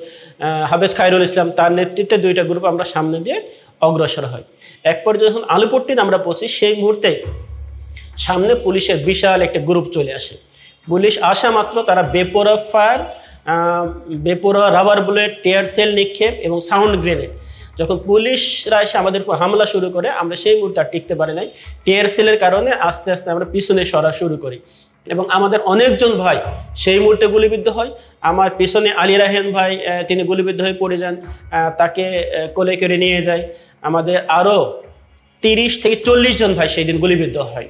হাফেজ খায়রুল ইসলাম, তার নেতৃত্বে 2টা গ্রুপ আমরা সামনে দিয়ে অগ্রসর হয়। এক পর্যায়ে যখন আলুপট্টিতে আমরা পৌঁছি, সেই মুহূর্তে সামনে পুলিশের বিশাল একটা গ্রুপ চলে আসে। পুলিশ আসা মাত্র তারা বেপরোয়া ফায়ার, বেপরোয়া রাবার বুলেট, টিয়ার সেল নিক্ষেপ এবং সাউন্ড গ্রেনেড, যখন পুলিশরা এসে আমাদের উপর হামলা শুরু করে, আমরা সেই মুহূর্তে আর টিকতে পারি নাই। টিয়ার সেলের কারণে আস্তে আস্তে আমরা পিছনে সরা শুরু করি এবং আমাদের অনেকজন ভাই সেই মুহূর্তে গুলিবিদ্ধ হয়। আমার পিছনে আলী রায়হান ভাই, তিনি গুলিবিদ্ধ হয়ে পড়ে যান, তাকে কোলে করে নিয়ে যায়। আমাদের আরও 30 থেকে 40 জন ভাই সেই দিন গুলিবিদ্ধ হয়।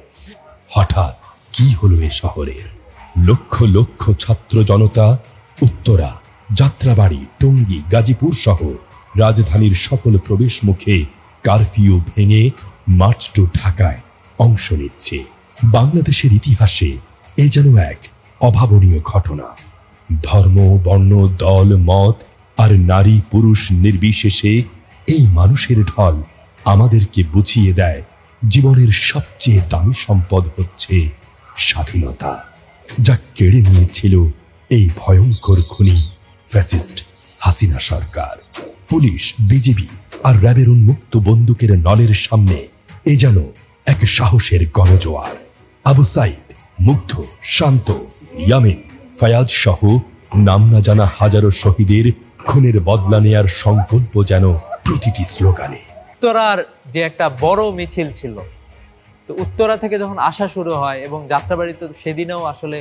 হঠাৎ কি হলো এ শহরের? লক্ষ লক্ষ ছাত্র জনতা উত্তরা, যাত্রাবাড়ি, টঙ্গী, গাজীপুর সহ রাজধানীর সকল প্রবেশ মুখে কারফিউ ভেঙে মার্চ টু ঢাকায় অংশ নিচ্ছে। বাংলাদেশের ইতিহাসে এ যেন এক অভাবনীয় ঘটনা। ধর্ম, বর্ণ, দল, মত আর নারী পুরুষ নির্বিশেষে এই মানুষের ঢল আমাদেরকে বুঝিয়ে দেয় জীবনের সবচেয়ে দামি সম্পদ হচ্ছে স্বাধীনতা, যা কেড়ে নিয়েছিল এই ভয়ঙ্কর খুনি ফ্যাসিস্ট হাসিনা সরকার। পুলিশ, বিজিবি আর র্যাবের উন্মুক্ত বন্দুকের নলের সামনে এ যেন এক সাহসের গণজোয়ার। আবু সাইদ, মুগ্ধ, শান্ত, ইয়ামিন, ফায়াজ সহ নাম না জানা হাজারো শহীদের খুনের বদলা নেয়ার সংকল্প যেন প্রতিটি স্লোগানে। উত্তরার যে একটা বড় মিছিল ছিল, তো উত্তরা থেকে যখন আসা শুরু হয় এবং যাত্রাবাড়িতে সেদিনেও আসলে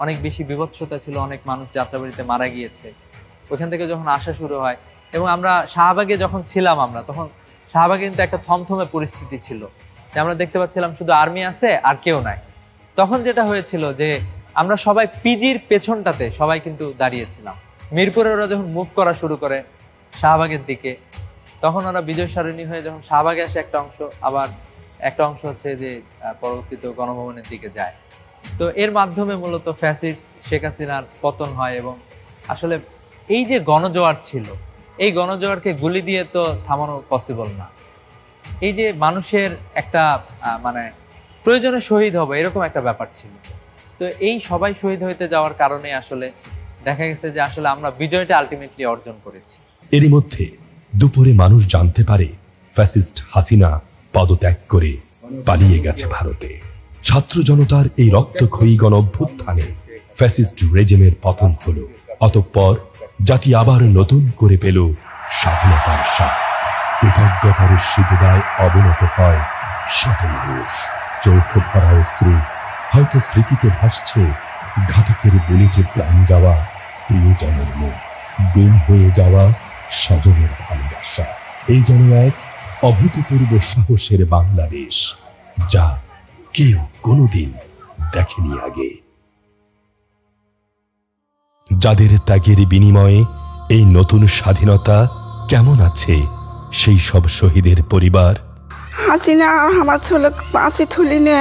অনেক বেশি বিভৎসতা ছিল, অনেক মানুষ যাত্রাবাড়িতে মারা গিয়েছে। ওইখান থেকে যখন আসা শুরু হয় এবং আমরা শাহবাগে যখন ছিলাম, আমরা তখন শাহবাগে কিন্তু একটা থমথমে পরিস্থিতি ছিল, যে আমরা দেখতে পাচ্ছিলাম শুধু আর্মি আছে আর কেউ নাই। তখন যেটা হয়েছিল যে আমরা সবাই পিজির পেছনটাতে সবাই কিন্তু দাঁড়িয়েছিলাম। মিরপুরে ওরা যখন মুভ করা শুরু করে শাহবাগের দিকে, তখন ওরা বিজয় সারণী হয়ে যখন শাহবাগে আসে একটা অংশ, আবার একটা অংশ হচ্ছে যে পরবর্তীতে গণভবনের দিকে যায়। তো এর মাধ্যমে মূলত ফ্যাসিস্ট শেখ হাসিনার পতন হয় এবং আসলে এই যে গণজোয়ার ছিল, এই গণজোয়ারকে গুলি দিয়ে তো থামানো পসিবল না। এই যে মানুষের একটা মানে প্রয়োজনে শহীদ হবে এরকম একটা ব্যাপার ছিল। তো এই সবাই শহীদ হইতে যাওয়ার কারণে আসলে দেখা গেছে যে আসলে আমরা বিজয়টা আলটিমেটলি অর্জন করেছি। এরই মধ্যে দুপুরে মানুষ জানতে পারে ফ্যাসিস্ট হাসিনা পদত্যাগ করে পালিয়ে গেছে ভারতে। ছাত্র জনতার এই রক্তক্ষয়ী গণ অভ্যুত্থানে ফ্যাসিস্ট রেজিমের পতন হলো। অতঃপর জাতি আবার নতুন করে পেল স্বাধীনতার স্বাদ। কৃতজ্ঞতার সিজদায় অবনত হয় শত মানুষ। চোখ ভরা অশ্রু, হয়তো স্মৃতিতে ভাসছে ঘাতকের বুলেটে প্রাণ যাওয়া প্রিয়জনের মুখ, গুম হয়ে যাওয়া স্বজনের ভালোবাসা। এই যেন এক অভূতপূর্ব সাহসের বাংলাদেশ, যা কেউ কোনোদিন দেখেনি আগে। যাদের ত্যাগের বিনিময়ে এই নতুন স্বাধীনতা কেমন আছে সেই সব শহীদের পরিবার? হাসিনা আমার ছেলে বাঁচি তুলি নে,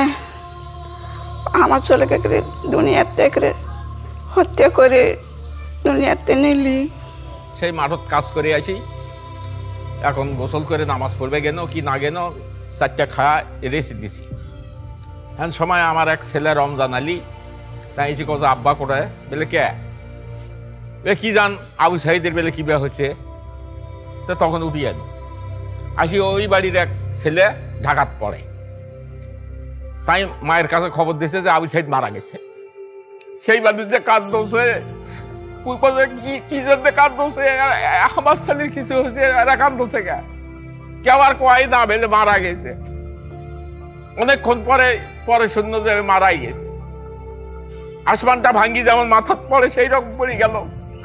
আমার ছেলেকে দুনিয়াতে হত্যা করে দুনিয়াতে নিলি। সেই মাঠত কাজ করে আসি, এখন গোসল করে নামাজ পড়বে গেল কি না গেল, 4টা খাওয়া রেসি দিছি। হ্যাঁ সময় আমার এক ছেলে রমজান আলী তাই এসে কত আব্বা করে বলে কে কি জান আবু সাহিদের বেলে কি বেয়া হয়েছে, তো তখন উঠি আনি আসি। ওই বাড়ির এক ছেলে ঢাকাত পড়ে, তাই মায়ের কাছে খবর দিয়েছে যে আবু সাহিদ মারা গেছে। সেই বাড়ির যে কাজ দৌছে কি জন্য কাজ দৌছে, আমার ছেলের কিছু হয়েছে এরা কান দৌছে কেউ আর কয় না বেলে মারা গেছে। অনেকক্ষণ পরে শূন্য যে মারাই গেছে। আসমানটা ভাঙ্গি যেমন মাথাত পড়ে সেই রকম পড়ে গেল।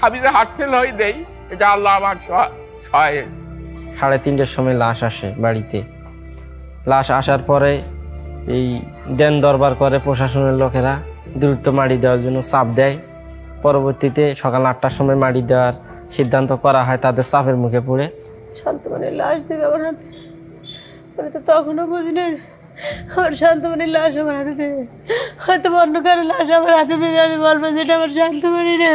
আমি যে হার্ট ফেল হয়ে দেই, এটা আল্লাহ আমার সহায়। 3:30টার সময় লাশ আসে বাড়িতে। লাশ আসার পরে এই দেন দরবার করে প্রশাসনের লোকেরা দ্রুত মাটি দেওয়ার জন্য চাপ দেয়। পরবর্তীতে সকাল 8টার সময় মাটি দেওয়ার সিদ্ধান্ত করা হয় তাদের চাপের মুখে পড়ে। শান্তমণির লাশ দেবে আমার হাতে, আমি তো তখনও বুঝি না আমার শান্তমণির লাশ আমার হাতে দেবে। হয়তো অন্য কারো লাশ আমার হাতে দেবে, আমি বলবো যেটা আমার শান্তমণি না।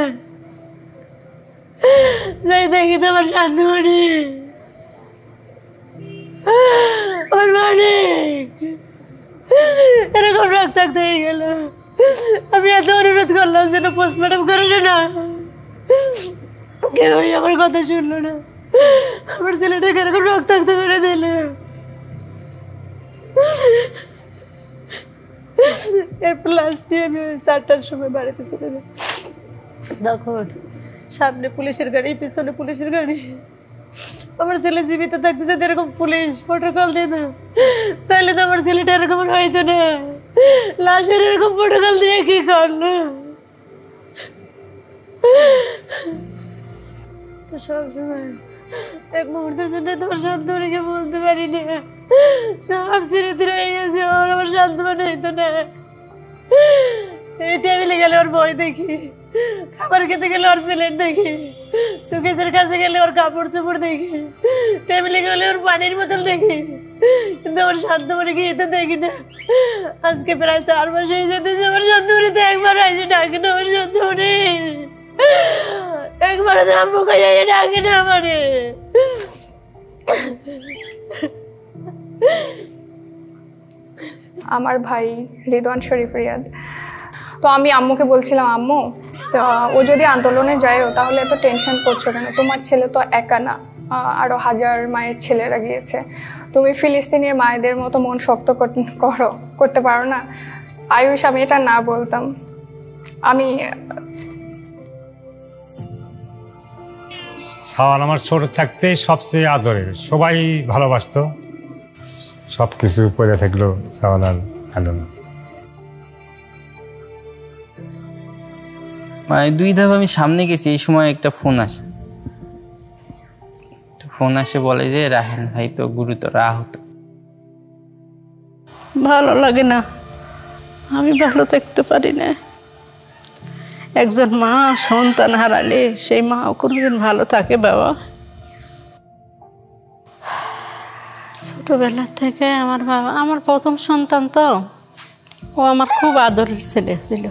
যাই দেখি তো আমার শান্তমণি, আমার মানিক এরকম রক্তাক্ত হয়ে গেল। আমি এত অনুরোধ করলাম যেন পোস্টমর্টম করে না, কেউই আমার কথা শুনলো না। আমার ছেলেটাকে এরকম রক্তাক্ত করে দিল। এরপর লাশ নিয়ে আমি 4টার সময় বাড়িতে চলে যাই। তখন সামনে পুলিশের গাড়ি, পিছনে পুলিশের গাড়ি। আমার ছেলে জীবিত থাকতে যদি এরকম পুলিশ প্রটোকল দিত তাহলে তো আমার ছেলেটা এরকম হইতো না। লাশের এরকম প্রটোকল দিয়ে কি করলো? তো সবসময় এক মুহূর্তের জন্য তোমার শান্তমণিকে বলতে পারিনি। সব স্মৃতি রয়ে গেছে, আমার শান্তমণি হইতো না। এই টেবিলে গেলে ওর বই দেখি, খাবার খেতে গেলে ওর প্লেট দেখি, সুকেশের কাছে গেলে ওর কাপড় চোপড় দেখি, টেবিলে গেলে ওর পানির বোতল দেখি, কিন্তু আমার শান্তমণিকে এতে দেখি না। আজকে প্রায় 4 মাস হয়ে যেতেছে আমার শান্তমণি তো একবার আইসে ডাকে না। আমার শান্তমণি একবার তো আম্মু খাইয়া ডাকে না আমারে। আমার ভাই রিদওয়ান শরীফ রিয়াদ। তো আমি আম্মুকে বলছিলাম, আম্মু ও যদি আন্দোলনে যায়ও তাহলে এত টেনশন করছো কেন? তোমার ছেলে তো একা না, আরো হাজার মায়ের ছেলেরা গিয়েছে। তুমি ফিলিস্তিনের মায়েদের মতো মন শক্ত করতে পারো না? আয়ুষ আমি এটা না বলতাম। আমি সাওয়ান আমার ছোট থাকতে সবচেয়ে আদরের, সবাই ভালোবাসতো। সব কিছু পড়ে থাকলো সাওয়ান আর ভালো না। মানে 2 ধাপ আমি সামনে গেছি, এই সময় একটা ফোন আসে, বলে যে রাহেন ভাই তো গুরুতর আহত। ভালো লাগে না, আমি ভালো থাকতে পারি না। একজন মা সন্তান হারালে সেই মাও কোনোদিন ভালো থাকে বাবা? ছোটবেলা থেকে আমার বাবা আমার প্রথম সন্তান, তো ও আমার খুব আদরের ছেলে ছিল,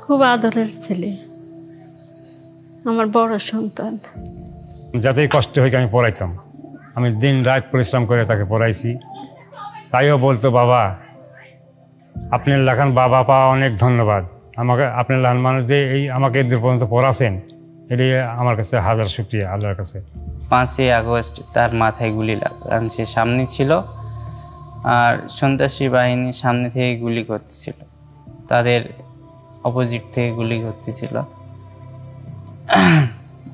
খুব আদরের ছেলে, আমার বড় সন্তান। যাতেই কষ্ট হয়ে আমি পড়াইতাম, আমি দিন রাত পরিশ্রম করে তাকে পড়াইছি। তাইও বলতো, বাবা আপনার লেখান বাবা পাওয়া অনেক ধন্যবাদ, আমাকে আপনার লাল মানুষ যে আমাকে দূর পর্যন্ত পড়াছেন, এটাই আমার কাছে হাজার শুকরিয়া আল্লাহর কাছে। 5ই আগস্ট তার মাথায় গুলি লাগান, সে সামনে ছিল আর সন্ত্রাসী বাহিনীর সামনে থেকে গুলি করতেছিল, তাদের অপোজিট থেকে গুলি করতেছিল।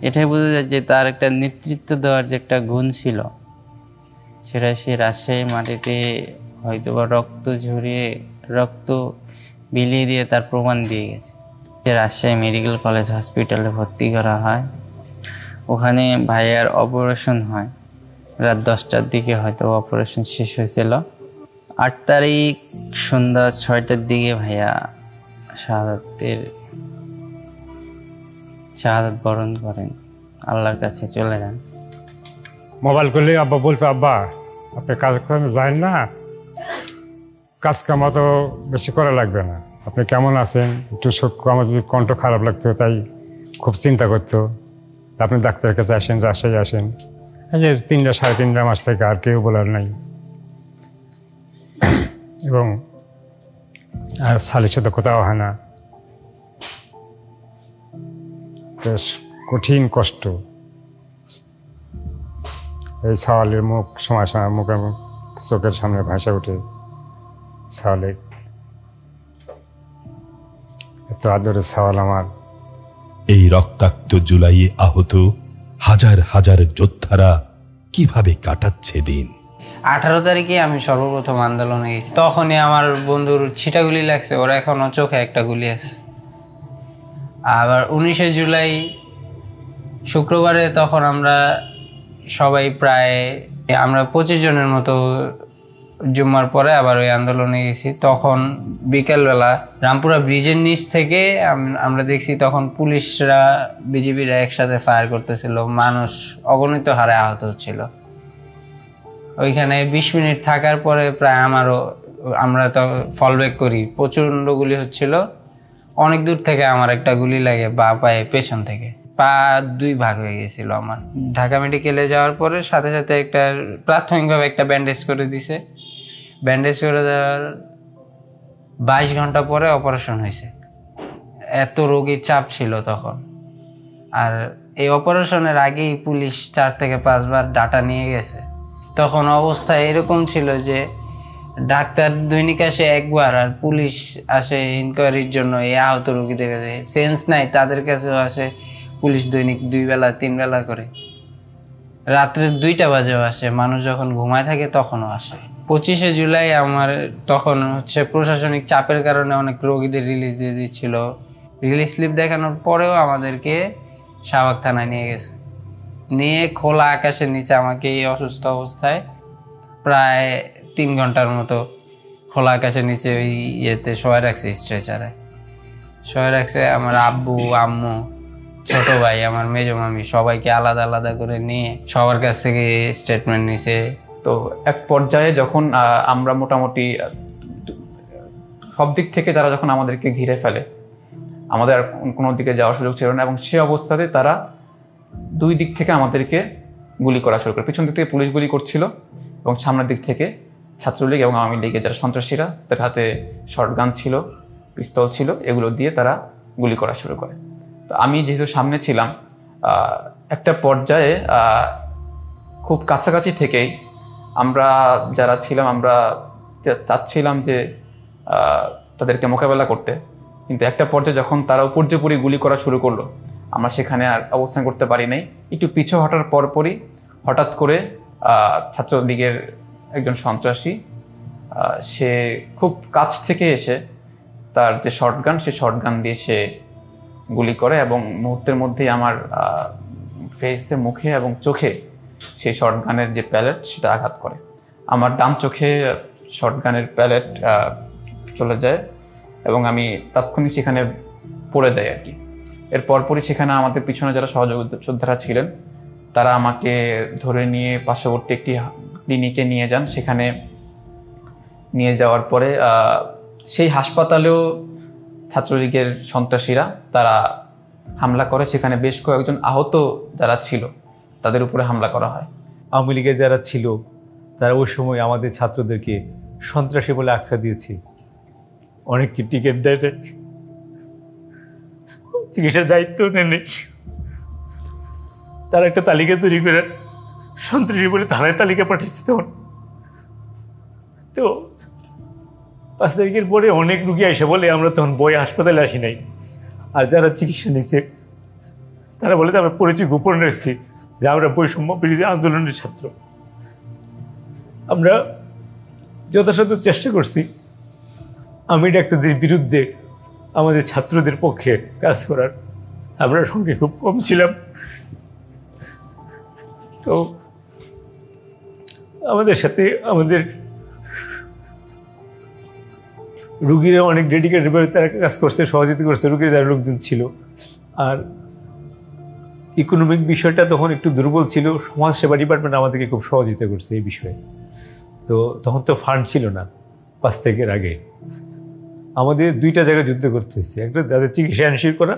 এটাই বোঝা যায় যে তার একটা নেতৃত্ব দেওয়ার যে একটা গুণ ছিল, সেটা সে রাজশাহী মাটিতে হয়তোবা রক্ত ঝরিয়ে রক্ত বিলিয়ে দিয়ে তার প্রমাণ দিয়ে গেছে। রাজশাহী মেডিকেল কলেজ হসপিটালে ভর্তি করা হয়, ওখানে ভাইয়ার অপারেশন হয় রাত 10টার দিকে, হয়তো অপারেশন শেষ হয়েছিল। 8 তারিখ সন্ধ্যা 6টার দিকে ভাইয়া শাহাদাত বরণ করেন, আল্লাহর কাছে চলে যান। মোবাইল করলে আব্বা বলতো, আব্বা আপনি কাজ কামে যান না, কাজ কাম তো বেশি করা লাগবে না, আপনি কেমন আছেন একটু আমার যদি কণ্ঠ খারাপ লাগতো, তাই খুব চিন্তা করতো, আপনি ডাক্তারের কাছে আসেন, রাজশাহী আসেন। এই যে 3টা 3.5 মাস থেকে আর কেউ বলার নাই। এবং আর শালির সাথে কোথাও হয় না, বেশ কঠিন কষ্ট। এই সওয়ালের মুখ সময় সময় মুখে চোখের সামনে ভাসা উঠে, সওয়ালে এত আদরের সওয়াল আমার। এই রক্তাক্ত জুলাইয়ে আহত হাজার হাজার যোদ্ধারা কিভাবে কাটাচ্ছে দিন। 18 তারিখে আমি সর্বপ্রথম আন্দোলনে গেছি, তখনই আমার বন্ধুর ছিটা গুলি লাগছে, ওরা এখনো চোখে একটা গুলি আছে। আবার 19শে জুলাই শুক্রবারে তখন আমরা সবাই প্রায় 25 জনের মতো জুম্মার পরে আবার ওই আন্দোলনে গেছি। তখন বিকেলবেলা রামপুরা ব্রিজের নিচ থেকে আমরা দেখছি তখন পুলিশরা বিজিবিরা একসাথে ফায়ার করতেছিল, মানুষ অগণিত হারে আহত হচ্ছিল। ওইখানে 20 মিনিট থাকার পরে প্রায় আমরা তো ফল ব্যাক করি, প্রচণ্ড গুলি হচ্ছিল। অনেক দূর থেকে আমার একটা গুলি লাগে বা পায়ে পেছন থেকে, পা 2 ভাগ হয়ে গেছিল আমার। ঢাকা মেডিকেলে যাওয়ার পরে সাথে সাথে একটা প্রাথমিকভাবে একটা ব্যান্ডেজ করে দিছে। ব্যান্ডেজ করে দেওয়ার 22 ঘন্টা পরে অপারেশন হয়েছে। এত রোগীর চাপ ছিল তখন। আর এই অপারেশনের আগেই পুলিশ 4 থেকে 5 বার ডাটা নিয়ে গেছে। তখন অবস্থা এরকম ছিল যে ডাক্তার দৈনিক আসে একবার, আর পুলিশ আসে ইনকোয়ারির জন্য এই আহত রোগীদের কাছে। সেন্স নাই, তাদের কাছেও আসে পুলিশ দৈনিক 2 বেলা 3 বেলা করে। রাত্রে 2টা বাজেও আসে, মানুষ যখন ঘুমায় থাকে তখনও আসে। 25শে জুলাই আমার তখন প্রশাসনিক চাপের কারণে অনেক রোগীদের রিলিজ দিয়ে দিচ্ছিল। রিলিজ স্লিপ দেখানোর পরেও আমাদেরকে শাহবাগ থানায় নিয়ে গেছে, নিয়ে খোলা আকাশের নিচে আমাকে এই অসুস্থ অবস্থায় প্রায় 3 ঘন্টার মতো খোলা আকাশের নিচে ওই ইয়েতে শোয়া রাখছে, স্ট্রেচারে শোয়া রাখছে। আমার আব্বু, আম্মু, ছোট ভাই, আমার মেজো মামি সবাইকে আলাদা আলাদা করে নিয়ে সবার কাছ থেকে স্টেটমেন্ট নিছে। তো এক পর্যায়ে যখন আমরা মোটামুটি সব দিক থেকে তারা যখন আমাদেরকে ঘিরে ফেলে, আমাদের আর কোনো দিকে যাওয়ার সুযোগ ছিল না, এবং সে অবস্থাতে তারা 2 দিক থেকে আমাদেরকে গুলি করা শুরু করে। পিছন দিক থেকে পুলিশ গুলি করছিল এবং সামনের দিক থেকে ছাত্রলীগ এবং আওয়ামী লীগের যারা সন্ত্রাসীরা, তাদের হাতে শর্টগান ছিল, পিস্তল ছিল, এগুলো দিয়ে তারা গুলি করা শুরু করে। তো আমি যেহেতু সামনে ছিলাম, একটা পর্যায়ে খুব কাছাকাছি থেকেই আমরা যারা ছিলাম, আমরা চাচ্ছিলাম যে তাদেরকে মোকাবেলা করতে, কিন্তু একটা পর্যায়ে যখন তারা উপর্যুপরি গুলি করা শুরু করলো, আমরা সেখানে আর অবস্থান করতে পারি নাই। একটু পিছু হটার পরপরই হঠাৎ করে ছাত্রলীগের একজন সন্ত্রাসী সে খুব কাছ থেকে এসে তার যে শর্টগান, সে শর্টগান দিয়ে সে গুলি করে এবং মুহূর্তের মধ্যেই আমার ফেসে, মুখে এবং চোখে সেই শর্টগানের যে প্যালেট সেটা আঘাত করে। আমার ডান চোখে শর্টগানের প্যালেট চলে যায় এবং আমি তাৎক্ষণিক সেখানে পড়ে যাই আর কি। এর পরপরই সেখানে আমাদের পিছনে যারা সহযোদ্ধারা ছিলেন তারা আমাকে ধরে নিয়ে পার্শ্ববর্তী একটি ক্লিনিকে নিয়ে যান। সেখানে নিয়ে যাওয়ার পরে সেই হাসপাতালেও ছাত্রলীগের সন্ত্রাসীরা তারা হামলা করে। সেখানে বেশ কয়েকজন আহত যারা ছিল তাদের উপরে হামলা করা হয়। আওয়ামী লীগের যারা ছিল তারা ওই সময় আমাদের ছাত্রদেরকে সন্ত্রাসী বলে আখ্যা দিয়েছে, অনেককে টিকিট দেয়, চিকিৎসার দায়িত্ব নেন। তারা একটা তালিকা তৈরি করে সন্ত্রাসী বলে থানায় তালিকা পাঠিয়েছে। তখন তো 5 তারিখের পরে অনেক রুগী এসে বলে আমরা তখন বয়ে হাসপাতালে আসি নাই, আর যারা চিকিৎসা নিচ্ছে তারা বলে আমরা পরিচয় গোপন রেখেছি যে আমরা বৈষম্য বিরোধী আন্দোলনের ছাত্র। আমরা যথাসাধ্য চেষ্টা করছি আমি ডাক্তারদের বিরুদ্ধে আমাদের ছাত্রদের পক্ষে কাজ করার। আমরা সঙ্গে খুব কম ছিলাম, তো আমাদের সাথে আমাদের রুগীরা অনেক ডেডিকেটেড ভাবে তারা কাজ করছে, সহযোগিতা করছে, রুগীর যারা লোকজন ছিল। আর ইকোনমিক বিষয়টা তখন একটু দুর্বল ছিল, সমাজসেবা ডিপার্টমেন্ট আমাদেরকে খুব সহযোগিতা করছে এই বিষয়ে। তো তখন তো ফান্ড ছিল না 5 তারিখের আগে, আমাদের 2টা জায়গায় যুদ্ধ করতে হয়েছে। একটা তাদের চিকিৎসা এনশিওর করা,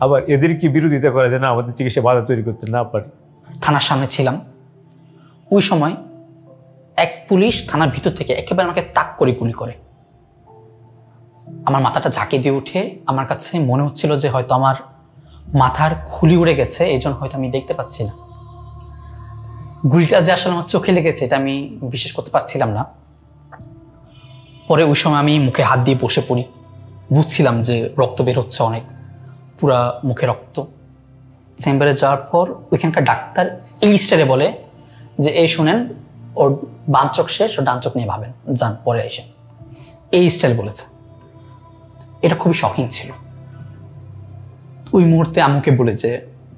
আবার এদেরকে বিরোধিতা করা যেন আমাদের চিকিৎসা বাধা তৈরি করতে না পারে। থানার সামনে ছিলাম, ওই সময় এক পুলিশ থানার ভিতর থেকে একেবারে আমাকে তাক করে গুলি করে। আমার মাথাটা ঝাঁকি দিয়ে উঠে আমার কাছে মনে হচ্ছিল যে হয়তো আমার মাথার খুলি উড়ে গেছে, এই জন্য হয়তো আমি দেখতে পাচ্ছি না। গুলিটা যে আসলে আমার চোখে লেগেছে এটা আমি বিশ্বাস করতে পারছিলাম না। পরে ওই সময় আমি মুখে হাত দিয়ে বসে পড়ি, বুঝছিলাম যে রক্ত বের হচ্ছে অনেক, পুরা মুখে রক্ত। চেম্বারে যাওয়ার পর ওইখানকার ডাক্তার এই স্টাইলে বলে যে এই শুনেন, ওর বাম চোখ শেষ, ও ডান চোখ নিয়ে ভাবেন, যান পরে এসে, এই স্টাইল বলেছে। এটা খুবই শকিং ছিল। ওই মুহূর্তে আম্মুকে বলে যে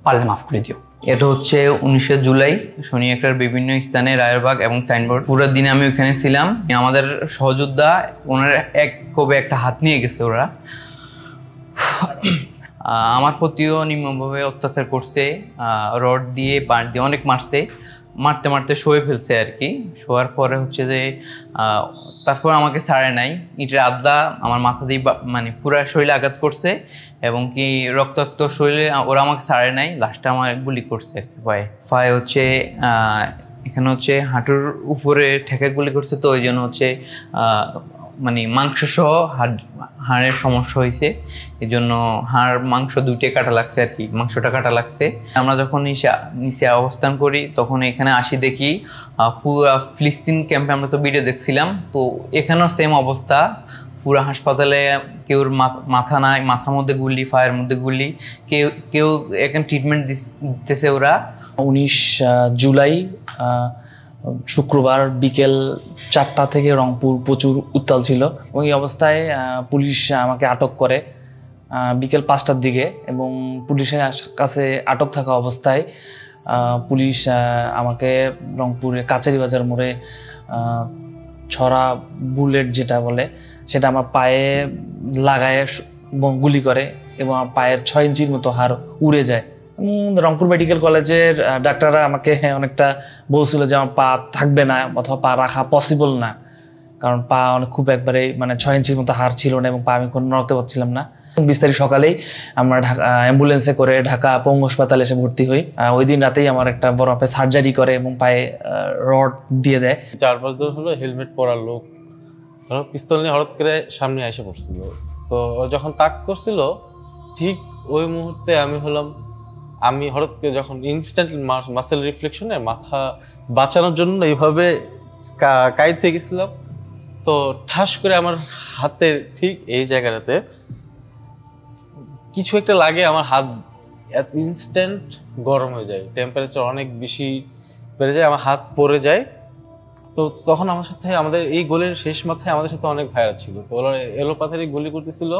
পারলে মাফ করে দিও। এটা হচ্ছে 19শে জুলাই শনি একটার বিভিন্ন স্থানে রায়েরবাগ এবং সাইনবোর্ড। পুরো দিনে আমি ওখানে ছিলাম। আমাদের সহযোদ্ধা ওনার এক কবে একটা হাত নিয়ে গেছে ওরা। আমার প্রতিও নিম্নভাবে অত্যাচার করছে, রড দিয়ে পাট দিয়ে অনেক মারছে, মারতে মারতে শুয়ে ফেলছে আর কি। শোয়ার পরে হচ্ছে যে তারপর আমাকে ছাড়ে নাই, ইটের আদা আমার মাথা দিয়ে মানে পুরা শরীরে আঘাত করছে এবং কি রক্তাক্ত শরীরে ওরা আমাকে ছাড়ে নাই, লাস্টে আমার গুলি করছে আর কি পায়ে। পায়ে হচ্ছে এখানে হচ্ছে হাঁটুর উপরে ঠেকা গুলি করছে, তো ওই জন্য হচ্ছে মানে মাংস সহ হাড়ের সমস্যা হয়েছে, এই জন্য হাড় মাংস 2টে কাটা লাগছে আর কি, মাংসটা কাটা লাগছে। আমরা যখন নিচে অবস্থান করি তখন এখানে আসি দেখি পুরো ফিলিস্তিন ক্যাম্পে, আমরা তো ভিডিও দেখছিলাম, তো এখানেও সেম অবস্থা। পুরো হাসপাতালে কেউর মাথা নাই, মাথার মধ্যে গুলি, পায়ের মধ্যে গুলি, কেউ এখানে ট্রিটমেন্ট দিতেছে ওরা। 19 জুলাই শুক্রবার বিকেল 4টা থেকে রংপুর প্রচুর উত্তাল ছিল। ওই অবস্থায় পুলিশ আমাকে আটক করে বিকেল 5টার দিকে, এবং পুলিশের কাছে আটক থাকা অবস্থায় পুলিশ আমাকে রংপুরে কাচারি বাজার মোড়ে ছড়া বুলেট যেটা বলে সেটা আমার পায়ে লাগায় গুলি করে, এবং আমার পায়ের 6 ইঞ্চির মতো হাড় উড়ে যায়। রংপুর মেডিকেল কলেজের ডাক্তাররা আমাকে অনেকটা বলছিল যে আমার পা থাকবে না অথবা পা রাখা পসিবল না, কারণ পা অনেক খুব একবারে মানে 6 ইঞ্চির মতো হাড় ছিল না এবং পা আমি কোনো নড়তে পারছিলাম না। 20 তারিখ সকালেই আমরা অ্যাম্বুলেন্সে করে ঢাকা পঙ্গু হাসপাতালে এসে ভর্তি হই। ওই দিন রাতেই আমার একটা বড় মাপে সার্জারি করে এবং পায়ে রড দিয়ে দেয়। 4-5 দিন হলো হেলমেট পরা লোক পিস্তল নিয়ে হঠাৎ করে সামনে এসে পড়ছিল, তো ও যখন তাক করছিল ঠিক ওই মুহূর্তে আমি হঠাৎ করে যখন ইনস্ট্যান্ট মাসেল রিফ্লেকশনে মাথা বাঁচানোর জন্য এইভাবে কাইদ হয়ে গেছিলাম, তো ঠাস করে আমার হাতের ঠিক এই জায়গাটাতে কিছু একটা লাগে, আমার হাত ইনস্ট্যান্ট গরম হয়ে যায়, টেম্পারেচার অনেক বেশি বেড়ে যায়, আমার হাত পড়ে যায়। তো তখন আমার সাথে আমাদের এই গোলের শেষ মাথায় আমাদের সাথে অনেক ভাইরা ছিল, তো ওরা এলোপাথারি গুলি করতেছিল।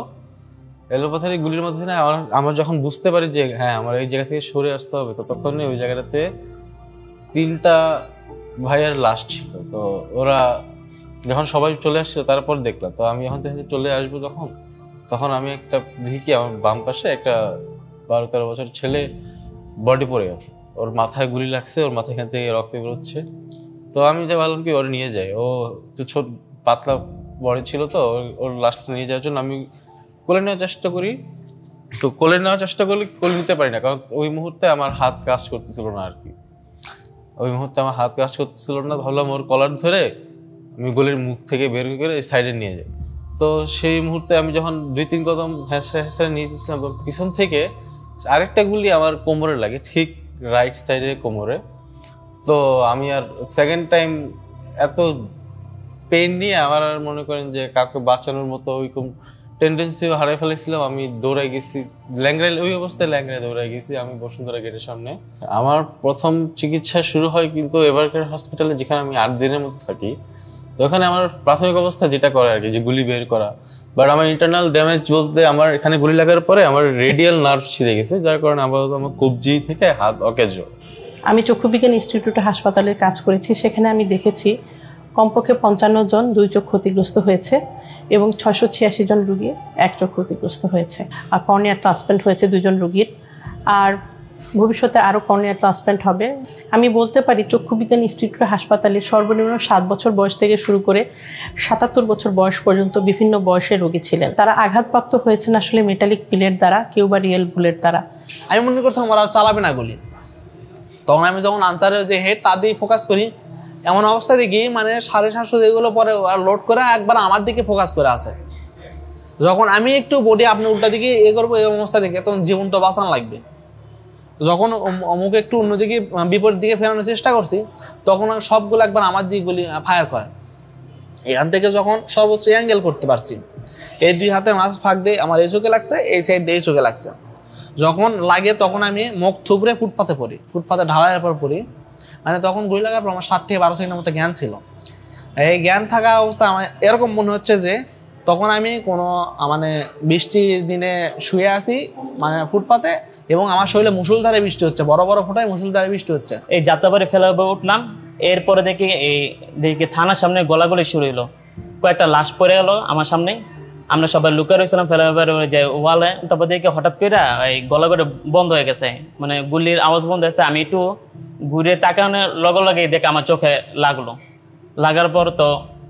এলোপাথারি গুলির মধ্যে না আমার যখন বুঝতে পারি যে হ্যাঁ আমার এই জায়গা থেকে সরে আসতে হবে, তো তখনই ওই জায়গাটাতে 3টা ভাইয়ার লাশ ছিল। তো ওরা যখন সবাই চলে আসছিল তারপর দেখলাম, তো আমি যখন চলে আসবো তখন আমি একটা দেখি কি আমার বাম পাশে একটা 12-13 বছর ছেলে বডি পড়ে গেছে, ওর মাথায় গুলি লাগছে, ওর মাথা এখান থেকে রক্ত বেরোচ্ছে। তো আমি যা ভাবলাম কি ওর নিয়ে যাই, ও তো ছোট পাতলা বডি ছিল, তো ওর লাশটা নিয়ে যাওয়ার জন্য আমি কোলে নেওয়ার চেষ্টা করি। তো কোলে নেওয়ার চেষ্টা করলে কোলে নিতে পারি না, কারণ ওই মুহূর্তে আমার হাত কাজ করতেছিল না আর কি। ওই মুহূর্তে আমার হাত কাজ করতেছিল না, ভাবলাম ওর কলার ধরে আমি গলির মুখ থেকে বের করে সাইডে নিয়ে যাই। তো সেই মুহূর্তে আমি যখন 2-3 কদম হ্যাঁসড়ে নিয়ে যেতেছিলাম, পিছন থেকে আরেকটা গুলি আমার কোমরে লাগে, ঠিক রাইট সাইডে কোমরে। তো আমি আর সেকেন্ড টাইম এত পেইন নিয়ে আমার আর মনে করেন যে কাউকে বাঁচানোর মতো ওইরকম টেন্ডেন্সিও হারিয়ে ফেলেছিলাম। আমি দৌড়াই গেছি, ওই অবস্থায় ল্যাংড়ায় দৌড়াই গেছি আমি বসুন্ধরা গেটের সামনে। আমার প্রথম চিকিৎসা শুরু হয় কিন্তু এভারকেয়ার হসপিটালে, যেখানে আমি 8 দিনের মতো থাকি। ওখানে আমার প্রাথমিক অবস্থা যেটা করে আর কি, যে গুলি বের করা। বাট আমার ইন্টারনাল ড্যামেজ বলতে আমার এখানে গুলি লাগার পরে আমার রেডিয়াল নার্ভ ছিঁড়ে গেছে, যার কারণে আপাতত আমার কবজি থেকে হাত অকেজ। আমি চক্ষুবিজ্ঞান ইনস্টিটিউটে হাসপাতালে কাজ করেছি, সেখানে আমি দেখেছি কমপক্ষে 55 জন 2 চোখ ক্ষতিগ্রস্ত হয়েছে এবং 686 জন রুগী 1 চোখ ক্ষতিগ্রস্ত হয়েছে। আর কর্নিয়া ট্রান্সপ্ল্যান্ট হয়েছে 2 জন রুগীর, আর ভবিষ্যতে আরও কর্নিয়া ট্রান্সপ্ল্যান্ট হবে। আমি বলতে পারি চক্ষুবিজ্ঞান ইনস্টিটিউট হাসপাতালে সর্বনিম্ন 7 বছর বয়স থেকে শুরু করে 77 বছর বয়স পর্যন্ত বিভিন্ন বয়সের রোগী ছিলেন। তারা আঘাতপ্রাপ্ত হয়েছেন আসলে মেটালিক পিলের দ্বারা, কেউ বা রিয়েল বুলেট দ্বারা। আমি মনে করছিলাম আমার আর চালাবে না গুলি। তখন আমি যখন আনসারের যে হেড তা দিয়ে ফোকাস করি, এমন অবস্থা দেখি মানে 750 যেগুলো পরে আর লোড করে একবার আমার দিকে ফোকাস করে আছে। যখন আমি একটু বডি আপনি উল্টা দিকে করবো, এই অবস্থা দেখে তখন জীবন তো বাঁচানো লাগবে। যখন অমুকে একটু অন্যদিকে বিপরীত দিকে ফেরানোর চেষ্টা করছি, তখন সবগুলো একবার আমার দিকে গুলি ফায়ার করে। এখান থেকে যখন সর্বোচ্চ অ্যাঙ্গেল করতে পারছি, এই 2 হাতের মাঝ ফাঁক দিয়ে আমার এই চোখে লাগছে, এই সাইড দিয়ে এই চোখে লাগছে। যখন লাগে তখন আমি মুখ থুবড়ে ফুটপাতে পড়ি, ফুটপাতে ঢালাইয়ের পর পড়ি। মানে তখন গুলি লাগার পর আমার 7 থেকে 12 সেকেন্ডের মতো জ্ঞান ছিল। এই জ্ঞান থাকা অবস্থা আমার এরকম মনে হচ্ছে যে তখন আমি কোনো মানে বৃষ্টির দিনে শুয়ে আছি মানে ফুটপাতে, এবং আমার শরীরে মুষলধারে বৃষ্টি হচ্ছে, বড় বড় ফোঁটায় মুষলধারে বৃষ্টি হচ্ছে। এই যাত্রাবাড়ি ফেলা উঠলাম, এরপরে দেখি থানার সামনে গলাগলি শুরু হলো, কয়েকটা লাশ পড়ে গেল আমার সামনে। আমরা সবাই লুকিয়ে রয়েছিলাম ফেলাবার যে ওয়ালে। তারপর দেখি হঠাৎ করে এই গলাগলি বন্ধ হয়ে গেছে, মানে গুলির আওয়াজ বন্ধ হয়েছে। আমি একটু ঘুরে তাকানোর লগে লগে দেখে আমার চোখে লাগলো। লাগার পর তো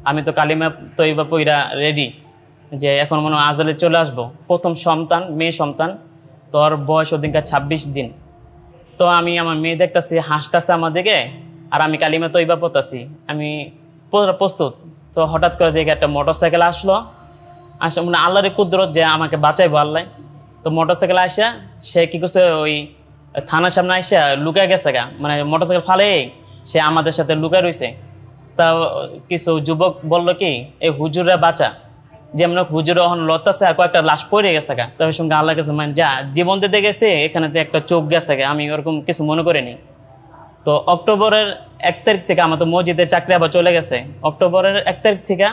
আমি তো কালিমা তৈবা পইরা রেডি, যে এখন মনে হয় আজলে চলে আসবো। প্রথম সন্তান, মেয়ে সন্তান, তোর বয়স ওদিনকার 26 দিন। তো আমি আমার মেয়ে দেখতেছি, হাসতেছে আমার দিকে, আর আমি কালিমা তৈবা পড়তেছি, আমি প্রস্তুত। তো হঠাৎ করে দেখে একটা মোটরসাইকেল আসলো, আসে মানে আল্লাহর কুদরত যে আমাকে বাঁচাইবো আল্লাহ। তো মোটরসাইকেল আসা সে কী করছে, ওই থানার সামনে আসা লুকায় গেছে গা, মানে মোটরসাইকেল ফালে সে আমাদের সাথে লুকায় রয়েছে। তা কিছু যুবক বললো কি, এই হুজুরে বাঁচা, যেমন হুজুরে এখন লড়তেছে আর কয়েকটা লাশ পড়ে গেছে গা। তবে সঙ্গে আল্লাহ কাছে মানে যা জীবন দিতে গেছে, এখানে তো একটা চোখ গেছে গা, আমি ওরকম কিছু মনে করিনি। তো অক্টোবরের 1 তারিখ থেকে আমার তো মসজিদের চাকরি আবার চলে গেছে। অক্টোবরের 1 তারিখ থেকে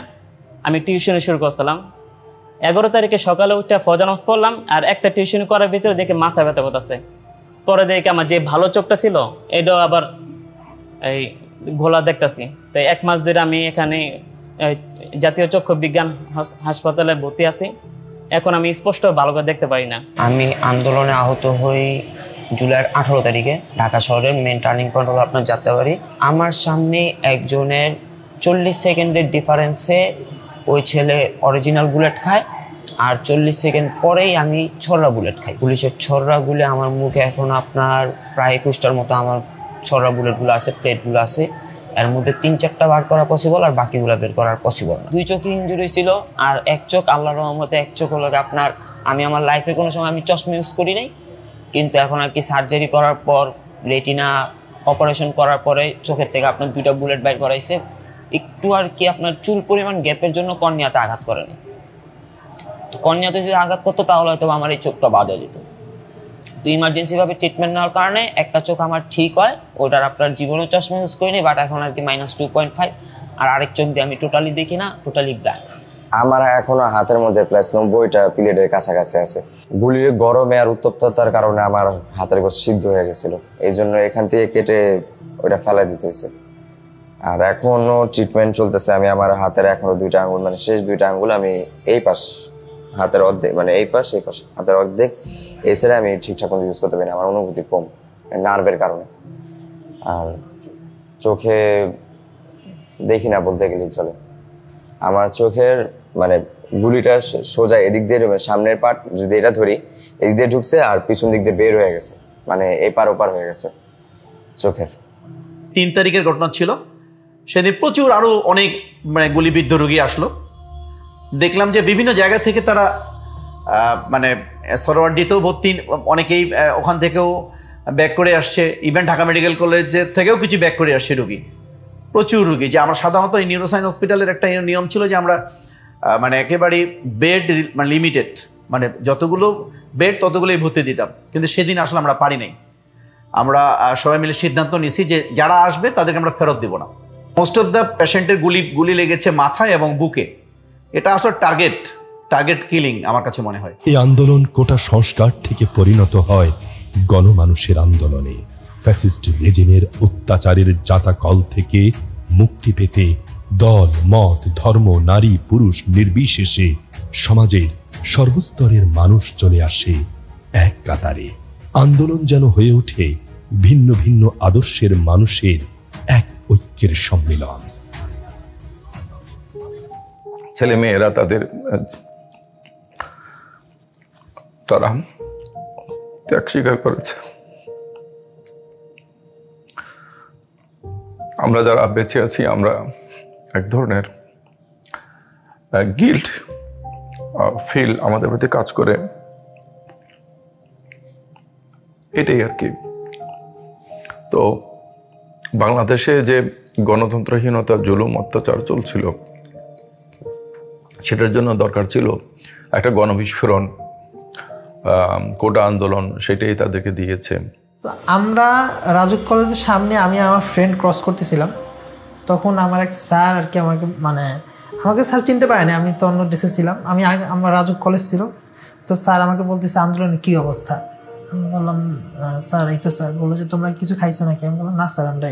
আমি টিউশনি শুরু করছিলাম। 11 তারিখে সকালে উঠে ফজর নামাজ পড়লাম, আর একটা টিউশনি করার ভিতরে দেখে মাথা ব্যথা করতেছে। পরে দেখে আমার যে ভালো চোখটা ছিল এটাও আবার এই ঘোলা দেখতেছি। তো 1 মাস ধরে আমি এখানে জাতীয় চক্ষু বিজ্ঞান হাসপাতালে ভর্তি আছি। এখন আমি স্পষ্ট ভালো করে দেখতে পারি না। আমি আন্দোলনে আহত হই জুলাইয়ের 18 তারিখে ঢাকা শহরের মেন টার্নিং পয়েন্ট হলো আপনার যাত্রাবাড়ি। আমার সামনে একজনের 40 সেকেন্ডের ডিফারেন্সে ওই ছেলে অরিজিনাল বুলেট খায়, আর 40 সেকেন্ড পরেই আমি ছড়রা বুলেট খাই। পুলিশের ছড়রা গুলি আমার মুখে এখন আপনার প্রায় 21টার মতো আমার ছড়রা বুলেটগুলো আছে, প্লেটগুলো আছে। এর মধ্যে 3-4টা বার করা পসিবল, আর বাকিগুলো বের করার পসিবল না। 2 চোখে ইঞ্জুরি ছিল, আর 1 চোখ আল্লাহর রহমতে 1 চোখ হলো আপনার, আমি আমার লাইফে কোনো সময় আমি চশমা ইউজ করি নাই, কিন্তু এখন আর কি সার্জারি করার পর রেটিনা অপারেশন করার পরে চোখের থেকে আপনার 2টা বুলেট বাইর করাইছে। একটু আর কি আপনার চুল পরিমাণ গ্যাপের জন্য কর্নিয়াতে আঘাত করেনি। তো কর্নিয়াতে যদি আঘাত করতো তাহলে হয়তো আমার এই চোখটা বাদ হয়ে যেত। তো ইমার্জেন্সিভাবে ট্রিটমেন্ট নেওয়ার কারণে একটা চোখ আমার ঠিক হয়, ওটার আপনার জীবনে চশমা ইউজ করিনি, বাট এখন আর কি -2.5, আর আরেক চোখ দিয়ে আমি টোটালি দেখি না, টোটালি ব্ল্যাঙ্ক। আমার এখনো হাতের মধ্যে প্লাস 90টা প্লেটের কাছাকাছি আছে। গুলির গরমে আর উত্তপ্ততার কারণে আমার হাতের গোছ সিদ্ধ হয়ে গেছিল, এই জন্য এখান থেকে কেটে ওটা ফেলাই দিতে হয়েছে। আর এখনো ট্রিটমেন্ট চলতেছে। আমি আমার হাতের এখনো 2টা আঙ্গুল, মানে শেষ 2টা আঙ্গুল আমি এই পাশ হাতের অর্ধেক, মানে এই পাশ হাতের অর্ধেক, এই সাইডে আমি ঠিকঠাক মতো ইউজ করতে পারি না, আমার অনুভূতি কম নার্ভের কারণে। আর চোখে দেখি না বলতে গেলেই চলে। আমার চোখের মানে গুলিটা সোজা এদিক দিয়ে, সামনের পার্ট যদি এটা ধরি এদিক দিয়ে ঢুকছে, আর পিছন দিক দিয়ে বের হয়ে গেছে, মানে এপার ওপার হয়ে গেছে চোখের। 3 তারিখের ঘটনা ছিল, সেদিন প্রচুর আরও অনেক মানে গুলিবিদ্ধ রোগী আসলো। দেখলাম যে বিভিন্ন জায়গা থেকে তারা মানে সরোয়ার্দিতেও ভর্তি, অনেকেই ওখান থেকেও ব্যাক করে আসছে, ইভেন ঢাকা মেডিকেল কলেজের থেকেও কিছু ব্যাক করে আসছে রোগী, প্রচুর রোগী। যে আমরা সাধারণত এই নিউরোসায়েন্স হসপিটালের একটা নিয়ম ছিল যে আমরা মানে একেবারেই বেড মানে লিমিটেড, মানে যতগুলো বেড ততগুলোই ভর্তি দিতাম, কিন্তু সেদিন আসলে আমরা পারি নাই। আমরা সবাই মিলে সিদ্ধান্ত নিয়েছি যে যারা আসবে তাদেরকে আমরা ফেরত দেব না। মোস্ট অফ দ্য পেশেন্টের গুলি লেগেছে মাথায় এবং বুকে। এটা আসলে টার্গেট কিলিং আমার কাছে মনে হয়। এই আন্দোলন কোটা সংস্কার থেকে পরিণত হয় গণমানুষের আন্দোলনে। ফ্যাসিস্ট রেজিমের অত্যাচারের জাতাকল থেকে মুক্তি পেতে দল, মত, ধর্ম, নারী, পুরুষ নির্বিশেষে সমাজের সর্বস্তরের মানুষ চলে আসে এক কাতারে। আন্দোলন যেন হয়ে ওঠে ভিন্ন ভিন্ন আদর্শের মানুষের এক ঐক্যের সম্মিলন। ছেলে মেয়েরা তারা ত্যাগ স্বীকার করেছে। আমরা যারা বেঁচে আছি আমরা এক ধরনের গিল্ট ফিল আমাদের প্রতি কাজ করে, এটাই আর কি। তো বাংলাদেশে যে গণতন্ত্রহীনতা, জুলুম, অত্যাচার চলছিল, সেটার জন্য দরকার ছিল একটা গণবিস্ফোরণ, কোটা আন্দোলন, সেটাই তাদেরকে দিয়েছে। তো আমরা রাজুক কলেজের সামনে, আমি আমার ফ্রেন্ড ক্রস করতেছিলাম, তখন আমার এক স্যার আর কি আমাকে স্যার চিনতে পারেনি, আমি তো অন্য ড্রেসে ছিলাম, আমার রাজুক কলেজ ছিল। তো স্যার আমাকে বলতেছে আন্দোলনের কী অবস্থা। আমি বললাম স্যার এই তো। স্যার বললো যে তোমরা কিছু খাইছো নাকি? আমি বললাম না স্যার, আমরা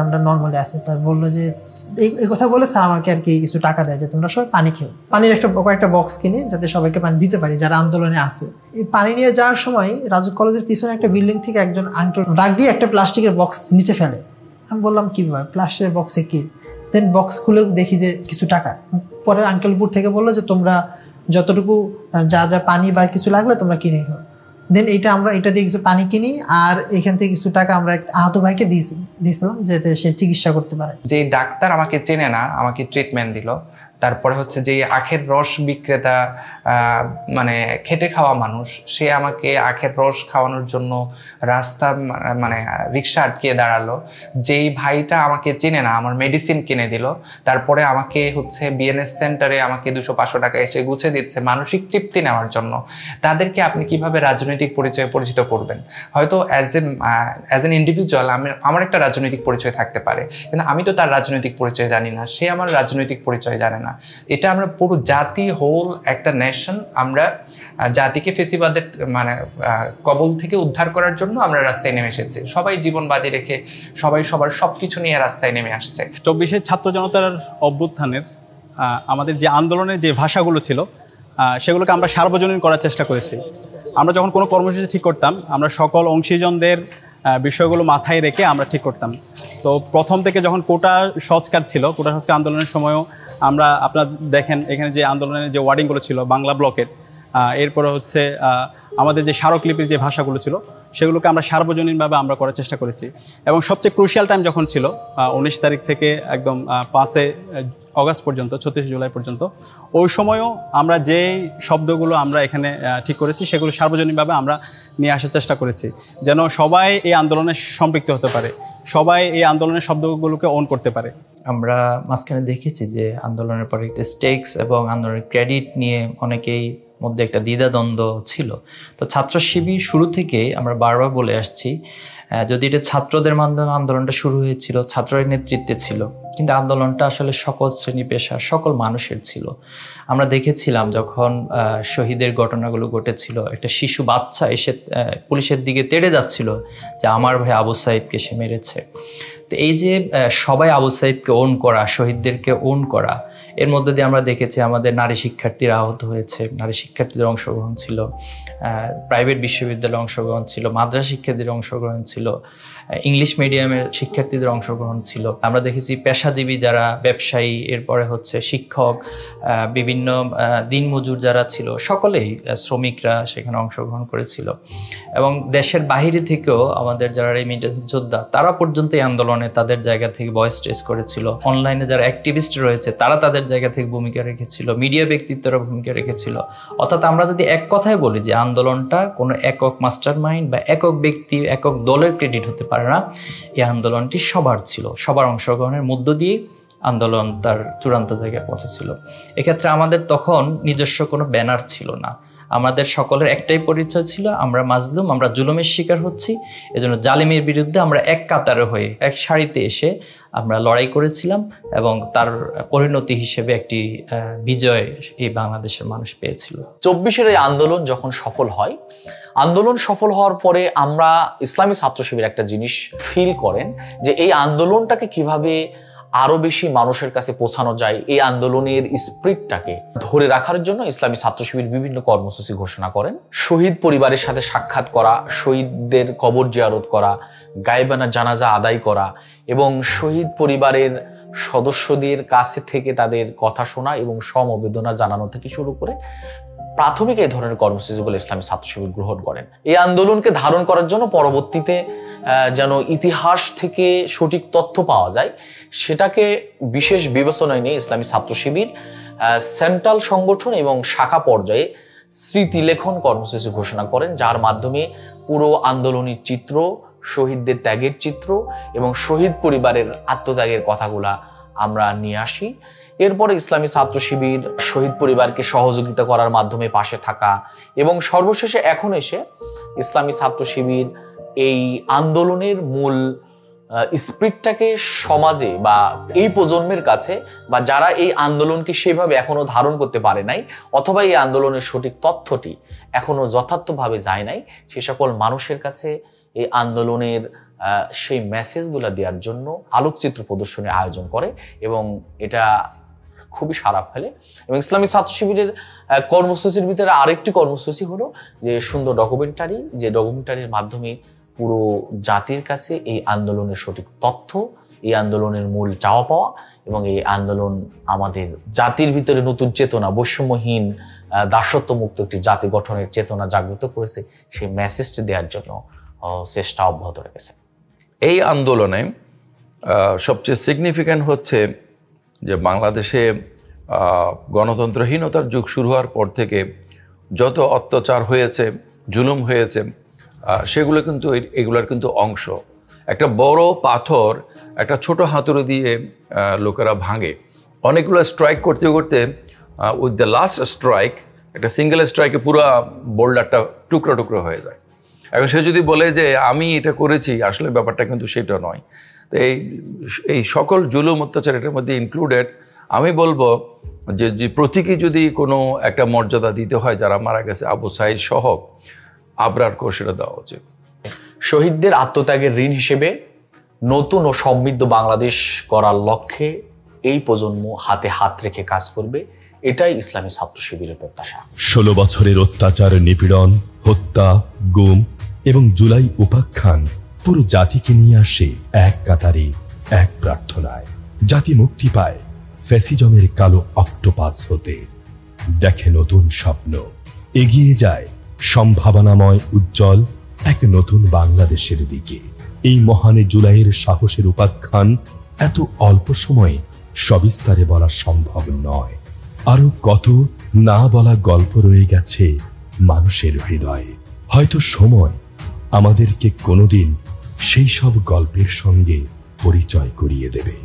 আমরা নর্মালি আসি। স্যার বললো যে এই কথা বলে স্যার আমাকে আর কি কিছু টাকা দেয় যে তোমরা সবাই পানি খেও, পানির কয়েকটা বক্স কিনে যাতে সবাইকে পানি দিতে পারি যারা আন্দোলনে আসে। এই পানি নিয়ে যাওয়ার সময় রাজুক কলেজের পিছনে একটা বিল্ডিং থেকে একজন আঙ্কেল ডাক দিয়ে একটা প্লাস্টিকের বক্স নিচে ফেলে। আমি বললাম কি ব্যাপার, প্লাস্টিকের বক্সে কি? দেন বক্স খুলে দেখি যে কিছু টাকা। পরে আঙ্কেলপুর থেকে বললো যে তোমরা যতটুকু যা পানি বা কিছু লাগলে তোমরা কিনে খাও। দেন আমরা এটা দিয়ে কিছু পানি কিনি, আর এখান থেকে কিছু টাকা আমরা আহত ভাইকে দিয়েছিলাম যাতে সে চিকিৎসা করতে পারে। যে ডাক্তার আমাকে চেনে না, আমাকে ট্রিটমেন্ট দিল। তারপরে হচ্ছে যে আখের রস বিক্রেতা, মানে খেটে খাওয়া মানুষ, সে আমাকে আখের রস খাওয়ানোর জন্য রাস্তা মানে রিক্সা আটকিয়ে দাঁড়ালো। যেই ভাইটা আমাকে চেনে না আমার মেডিসিন কিনে দিল। তারপরে আমাকে হচ্ছে বিএনএস সেন্টারে আমাকে 200-500 টাকা এসে গুছে দিচ্ছে মানসিক তৃপ্তি নেওয়ার জন্য। তাদেরকে আপনি কিভাবে রাজনৈতিক পরিচয়ে পরিচিত করবেন? হয়তো অ্যাজ এন ইন্ডিভিজুয়াল আমার একটা রাজনৈতিক পরিচয় থাকতে পারে, কিন্তু আমি তো তার রাজনৈতিক পরিচয় জানি না, সে আমার রাজনৈতিক পরিচয় জানে না। এটা আমরা পুরো জাতি, হোল একটা নেশন, আমরা জাতিকে ফেসিবাদের মানে কবল থেকে উদ্ধার করার জন্য আমরা রাস্তায় নেমে এসেছি। সবাই জীবন বাজি রেখে সবাই সবার সবকিছু নিয়ে রাস্তায় নেমে আসছে। 24-এর ছাত্র জনতার অভ্যুত্থানের আমাদের যে আন্দোলনের যে ভাষাগুলো ছিল সেগুলোকে আমরা সার্বজনীন করার চেষ্টা করেছি। আমরা যখন কোনো কর্মসূচি ঠিক করতাম, আমরা সকল অংশীজনদের বিষয়গুলো মাথায় রেখে আমরা ঠিক করতাম। তো প্রথম থেকে যখন কোটা সংস্কার ছিল, কোটা সংস্কার আন্দোলনের সময়ও আমরা আপনারা দেখেন এখানে যে আন্দোলনের যে ওয়ার্ডিংগুলো ছিল বাংলা ব্লকের, এরপরে হচ্ছে আমাদের যে স্মারকলিপির যে ভাষাগুলো ছিল সেগুলোকে আমরা সার্বজনীনভাবে আমরা করার চেষ্টা করেছি। এবং সবচেয়ে ক্রুশিয়াল টাইম যখন ছিল 19 তারিখ থেকে একদম 5 অগাস্ট পর্যন্ত, 36 জুলাই পর্যন্ত, ওই সময়ও আমরা যে শব্দগুলো আমরা এখানে ঠিক করেছি সেগুলো সার্বজনীনভাবে আমরা নিয়ে আসার চেষ্টা করেছি, যেন সবাই এই আন্দোলনে সম্পৃক্ত হতে পারে, সবাই এই আন্দোলনের শব্দগুলোকে অন করতে পারে। আমরা মাঝখানে দেখেছি যে আন্দোলনের পরে একটা স্টেক্স এবং আন্দোলনের ক্রেডিট নিয়ে অনেকেই মধ্যে একটা দ্বিধাদ্বন্দ্ব ছিল। তো ছাত্র শিবির শুরু থেকে আমরা বারবার বলে আসছি, যদি এটা ছাত্রদের মাধ্যমে আন্দোলনটা শুরু হয়েছিল, ছাত্রের নেতৃত্বে ছিল, কিন্তু আন্দোলনটা আসলে সকল শ্রেণী পেশার সকল মানুষের ছিল। আমরা দেখেছিলাম যখন শহীদের ঘটনাগুলো ঘটেছিল, একটা শিশু বাচ্চা এসে পুলিশের দিকে তেড়ে যাচ্ছিল যে আমার ভাই আবু সাইদকে সে মেরেছে। তো এই যে সবাই আবু সাইদকে ওন করা, শহীদদেরকে ওন করা, এর মধ্যে দিয়ে আমরা দেখেছি আমাদের নারী শিক্ষার্থীরা আহত হয়েছে, নারী শিক্ষার্থীদের অংশগ্রহণ ছিল, প্রাইভেট বিশ্ববিদ্যালয়ে অংশগ্রহণ ছিল, মাদ্রাসা শিক্ষার্থীদের অংশগ্রহণ ছিল, ইংলিশ মিডিয়ামের শিক্ষার্থীদের অংশগ্রহণ ছিল। আমরা দেখেছি পেশাজীবী যারা ব্যবসায়ী, এরপরে হচ্ছে শিক্ষক, বিভিন্ন দিনমজুর যারা ছিল, সকলেই শ্রমিকরা সেখানে অংশগ্রহণ করেছিল। এবং দেশের বাহিরে থেকেও আমাদের যারা রেমিটেন্স যোদ্ধা তারা পর্যন্ত এই আন্দোলনে আন্দোলনে তাদের জায়গা থেকে ভয়েস রেজ করেছিল, অনলাইনে যারা অ্যাক্টিভিস্ট রয়েছে তারা তাদের জায়গা থেকে ভূমিকা রেখেছিল, মিডিয়া ব্যক্তিত্বরা ভূমিকা রেখেছিল। অর্থাৎ আমরা যদি এক কথায় বলি যে আন্দোলনটা কোনো একক মাস্টার মাইন্ড বা একক ব্যক্তি, একক দলের ক্রেডিট হতে পারে না, এই আন্দোলনটি সবার ছিল, সবার অংশগ্রহণের মধ্য দিয়ে আন্দোলন তার চূড়ান্ত জায়গায় পৌঁছেছিল। এক্ষেত্রে আমাদের তখন নিজস্ব কোনো ব্যানার ছিল না, আমাদের সকলের একটাই পরিচয় ছিল, আমরা মাজলুম, আমরা জুলুমের শিকার হচ্ছি, এজন্য জালিমের বিরুদ্ধে আমরা এক কাতারে হয়ে এক সারিতে এসে আমরা লড়াই করেছিলাম এবং তার পরিণতি হিসেবে একটি বিজয় এই বাংলাদেশের মানুষ পেয়েছিল। 24-এর এই আন্দোলন যখন সফল হয়, আন্দোলন সফল হওয়ার পরে আমরা ইসলামী ছাত্র শিবির একটা জিনিস ফিল করেন যে এই আন্দোলনটাকে কিভাবে আরো বেশি মানুষের কাছে পৌঁছানো যায়, এই আন্দোলনের স্পিরিটটাকে ধরে রাখার জন্য ইসলামী ছাত্র শিবির বিভিন্ন কর্মসূচি ঘোষণা করেন। শহীদ পরিবারের সাথে সাক্ষাৎ করা, শহীদদের কবর জিয়ারত করা, গায়েবানা জানাজা আদায় করা এবং শহীদ পরিবারের সদস্যদের কাছে থেকে তাদের কথা শোনা এবং সমবেদনা জানানো থেকে শুরু করে প্রাথমিক এই ধরনের কর্মসূচিগুলো ইসলামী ছাত্র শিবির গ্রহণ করেন। এই আন্দোলনকে ধারণ করার জন্য পরবর্তীতে যেন ইতিহাস থেকে সঠিক তথ্য পাওয়া যায় সেটাকে বিশেষ বিবেচনায় নিয়ে ইসলামী ছাত্র শিবির সেন্ট্রাল সংগঠন এবং শাখা পর্যায়ে স্মৃতিলেখন কর্মসূচি ঘোষণা করেন, যার মাধ্যমে পুরো আন্দোলনের চিত্র, শহীদদের ত্যাগের চিত্র এবং শহীদ পরিবারের আত্মত্যাগের কথাগুলা আমরা নিয়ে আসি। এরপরে ইসলামী ছাত্র শিবির শহীদ পরিবারকে সহযোগিতা করার মাধ্যমে পাশে থাকা এবং সর্বশেষে এখন এসে ইসলামী ছাত্র শিবির এই আন্দোলনের মূল স্পিরিটটাকে সমাজে বা এই প্রজন্মের কাছে বা যারা এই আন্দোলনকে সেভাবে এখনো ধারণ করতে পারে নাই অথবা এই আন্দোলনের সঠিক তথ্যটি এখনো যথার্থভাবে যায় নাই, সে সকল মানুষের কাছে এই আন্দোলনের সেই মেসেজগুলো দেওয়ার জন্য আলোকচিত্র প্রদর্শনীর আয়োজন করে এবং এটা খুবই সাড়া ফেলে। এবং ইসলামী ছাত্র শিবিরের কর্মসূচির ভিতরে আরেকটি কর্মসূচি হলো যে সুন্দর ডকুমেন্টারি, যে ডকুমেন্টারির মাধ্যমে পুরো জাতির কাছে এই আন্দোলনের সঠিক তথ্য, এই আন্দোলনের মূল চাওয়া পাওয়া এবং এই আন্দোলন আমাদের জাতির ভিতরে নতুন চেতনা, বৈষম্যহীন দাসত্ব মুক্ত একটি জাতি গঠনের চেতনা জাগ্রত করেছে, সেই মেসেজটি দেওয়ার জন্য চেষ্টা অব্যাহত রেখেছে। এই আন্দোলনে সবচেয়ে সিগনিফিক্যান্ট হচ্ছে যে বাংলাদেশে গণতন্ত্রহীনতার যুগ শুরু হওয়ার পর থেকে যত অত্যাচার হয়েছে, জুলুম হয়েছে, সেগুলো কিন্তু এগুলোর কিন্তু অংশ। একটা বড় পাথর একটা ছোট হাতুড়ি দিয়ে লোকেরা ভাঙে, অনেকগুলো স্ট্রাইক করতে করতে উইথ দ্য লাস্ট স্ট্রাইক, একটা সিঙ্গেল স্ট্রাইকে পুরো বোল্ডারটা টুকরো টুকরো হয়ে যায়। এখন সে যদি বলে যে আমি এটা করেছি, আসলে ব্যাপারটা কিন্তু সেটা নয়। তো এই সকল জুলুম অত্যাচার এটার মধ্যে ইনক্লুডেড। আমি বলবো যে প্রতীকী যদি কোনো একটা মর্যাদা দিতে হয় যারা মারা গেছে, আবু সাঈদ সহ, আবরারকেও সেটা দেওয়া উচিত। শহীদদের আত্মত্যাগের ঋণ হিসেবে নতুন ও সমৃদ্ধ বাংলাদেশ করার লক্ষ্যে এই প্রজন্ম হাতে হাত রেখে কাজ করবে, এটাই ইসলামী ছাত্র শিবিরের প্রত্যাশা। 16 বছরের অত্যাচার, নিপীড়ন, হত্যা, গুম এবং জুলাই উপাখ্যান পুরো জাতিকে নিয়ে আসে এক কাতারে, এক প্রার্থনায়। জাতি মুক্তি পায় ফ্যাসিজমের কালো অক্টোপাস হতে, দেখে নতুন স্বপ্ন, এগিয়ে যায় সম্ভাবনাময় উজ্জ্বল এক নতুন বাংলাদেশের দিকে। এই মহানে জুলাইয়ের সাহসের উপাখ্যান এত অল্প সময়ে সবিস্তারে বলা সম্ভব নয়। আরো কত না বলা গল্প রয়ে গেছে মানুষের হৃদয়ে। হয়তো সময় আমাদেরকে কোনোদিন সেই সব গল্পের সঙ্গে পরিচয় করিয়ে দেবে।